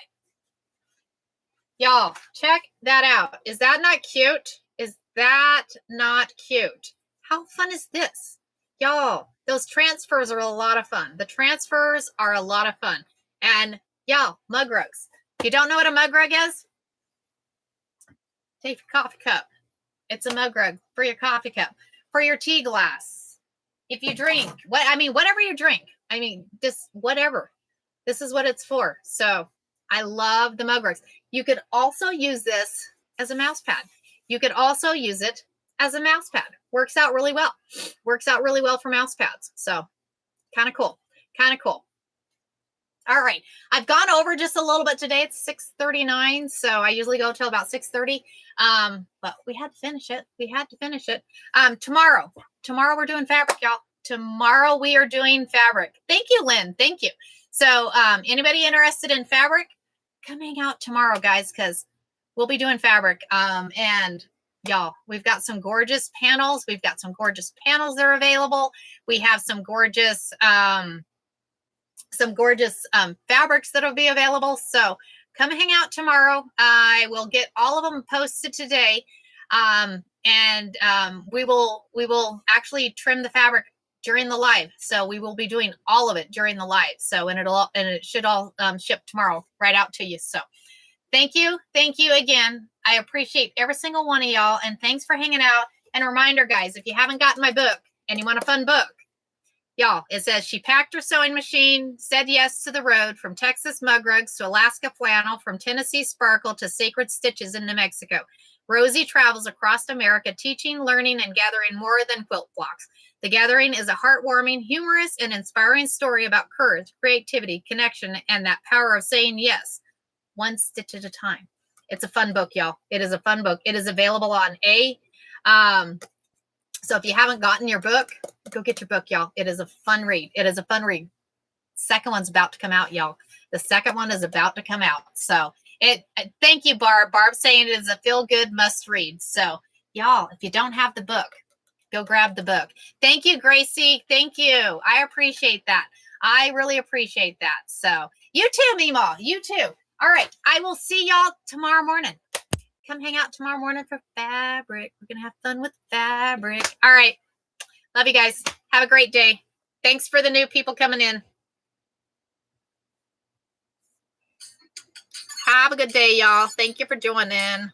Y'all, check that out. Is that not cute? Is that not cute? How fun is this? Y'all, those transfers are a lot of fun. The transfers are a lot of fun. And y'all, mug rugs. If you don't know what a mug rug is, take your coffee cup. It's a mug rug for your coffee cup, for your tea glass. If you drink, whatever you drink, just whatever. This is what it's for. So I love the mug rugs. You could also use this as a mouse pad. You could also use it as a mouse pad. Works out really well. Works out really well for mouse pads. So kind of cool. Kind of cool. All right. I've gone over just a little bit today. It's 6:39. So I usually go till about 6:30. But we had to finish it. We had to finish it. Tomorrow we're doing fabric, y'all. Tomorrow we are doing fabric. Thank you, Lynn. Thank you. So anybody interested in fabric, come hang out tomorrow, guys, because we'll be doing fabric. And y'all, we've got some gorgeous panels. We've got some gorgeous panels that are available. We have some gorgeous fabrics that'll be available. So come hang out tomorrow. I will get all of them posted today. We will actually trim the fabric during the live. So we will be doing all of it during the live. So, and it should all ship tomorrow right out to you. So thank you. Thank you again. I appreciate every single one of y'all. And thanks for hanging out. And a reminder, guys, if you haven't gotten my book and you want a fun book, y'all, it says she packed her sewing machine, said yes to the road, from Texas mug rugs to Alaska flannel, from Tennessee sparkle to sacred stitches in New Mexico. Rosie travels across America teaching, learning, and gathering more than quilt blocks. The Gathering is a heartwarming, humorous, and inspiring story about courage, creativity, connection, and that power of saying yes, one stitch at a time. It's a fun book, y'all. It is a fun book. It is available on so if you haven't gotten your book, go get your book, y'all. It is a fun read. It is a fun read. Second one's about to come out, y'all. The second one is about to come out. So thank you, Barb. Barb's saying it is a feel-good must read. So y'all, if you don't have the book, go grab the book. Thank you, Gracie. Thank you. I appreciate that. I really appreciate that. So You too, Mimo. You too. All right. I will see y'all tomorrow morning. Come hang out tomorrow morning for fabric. We're going to have fun with fabric. All right. Love you guys. Have a great day. Thanks for the new people coming in. Have a good day, y'all. Thank you for joining.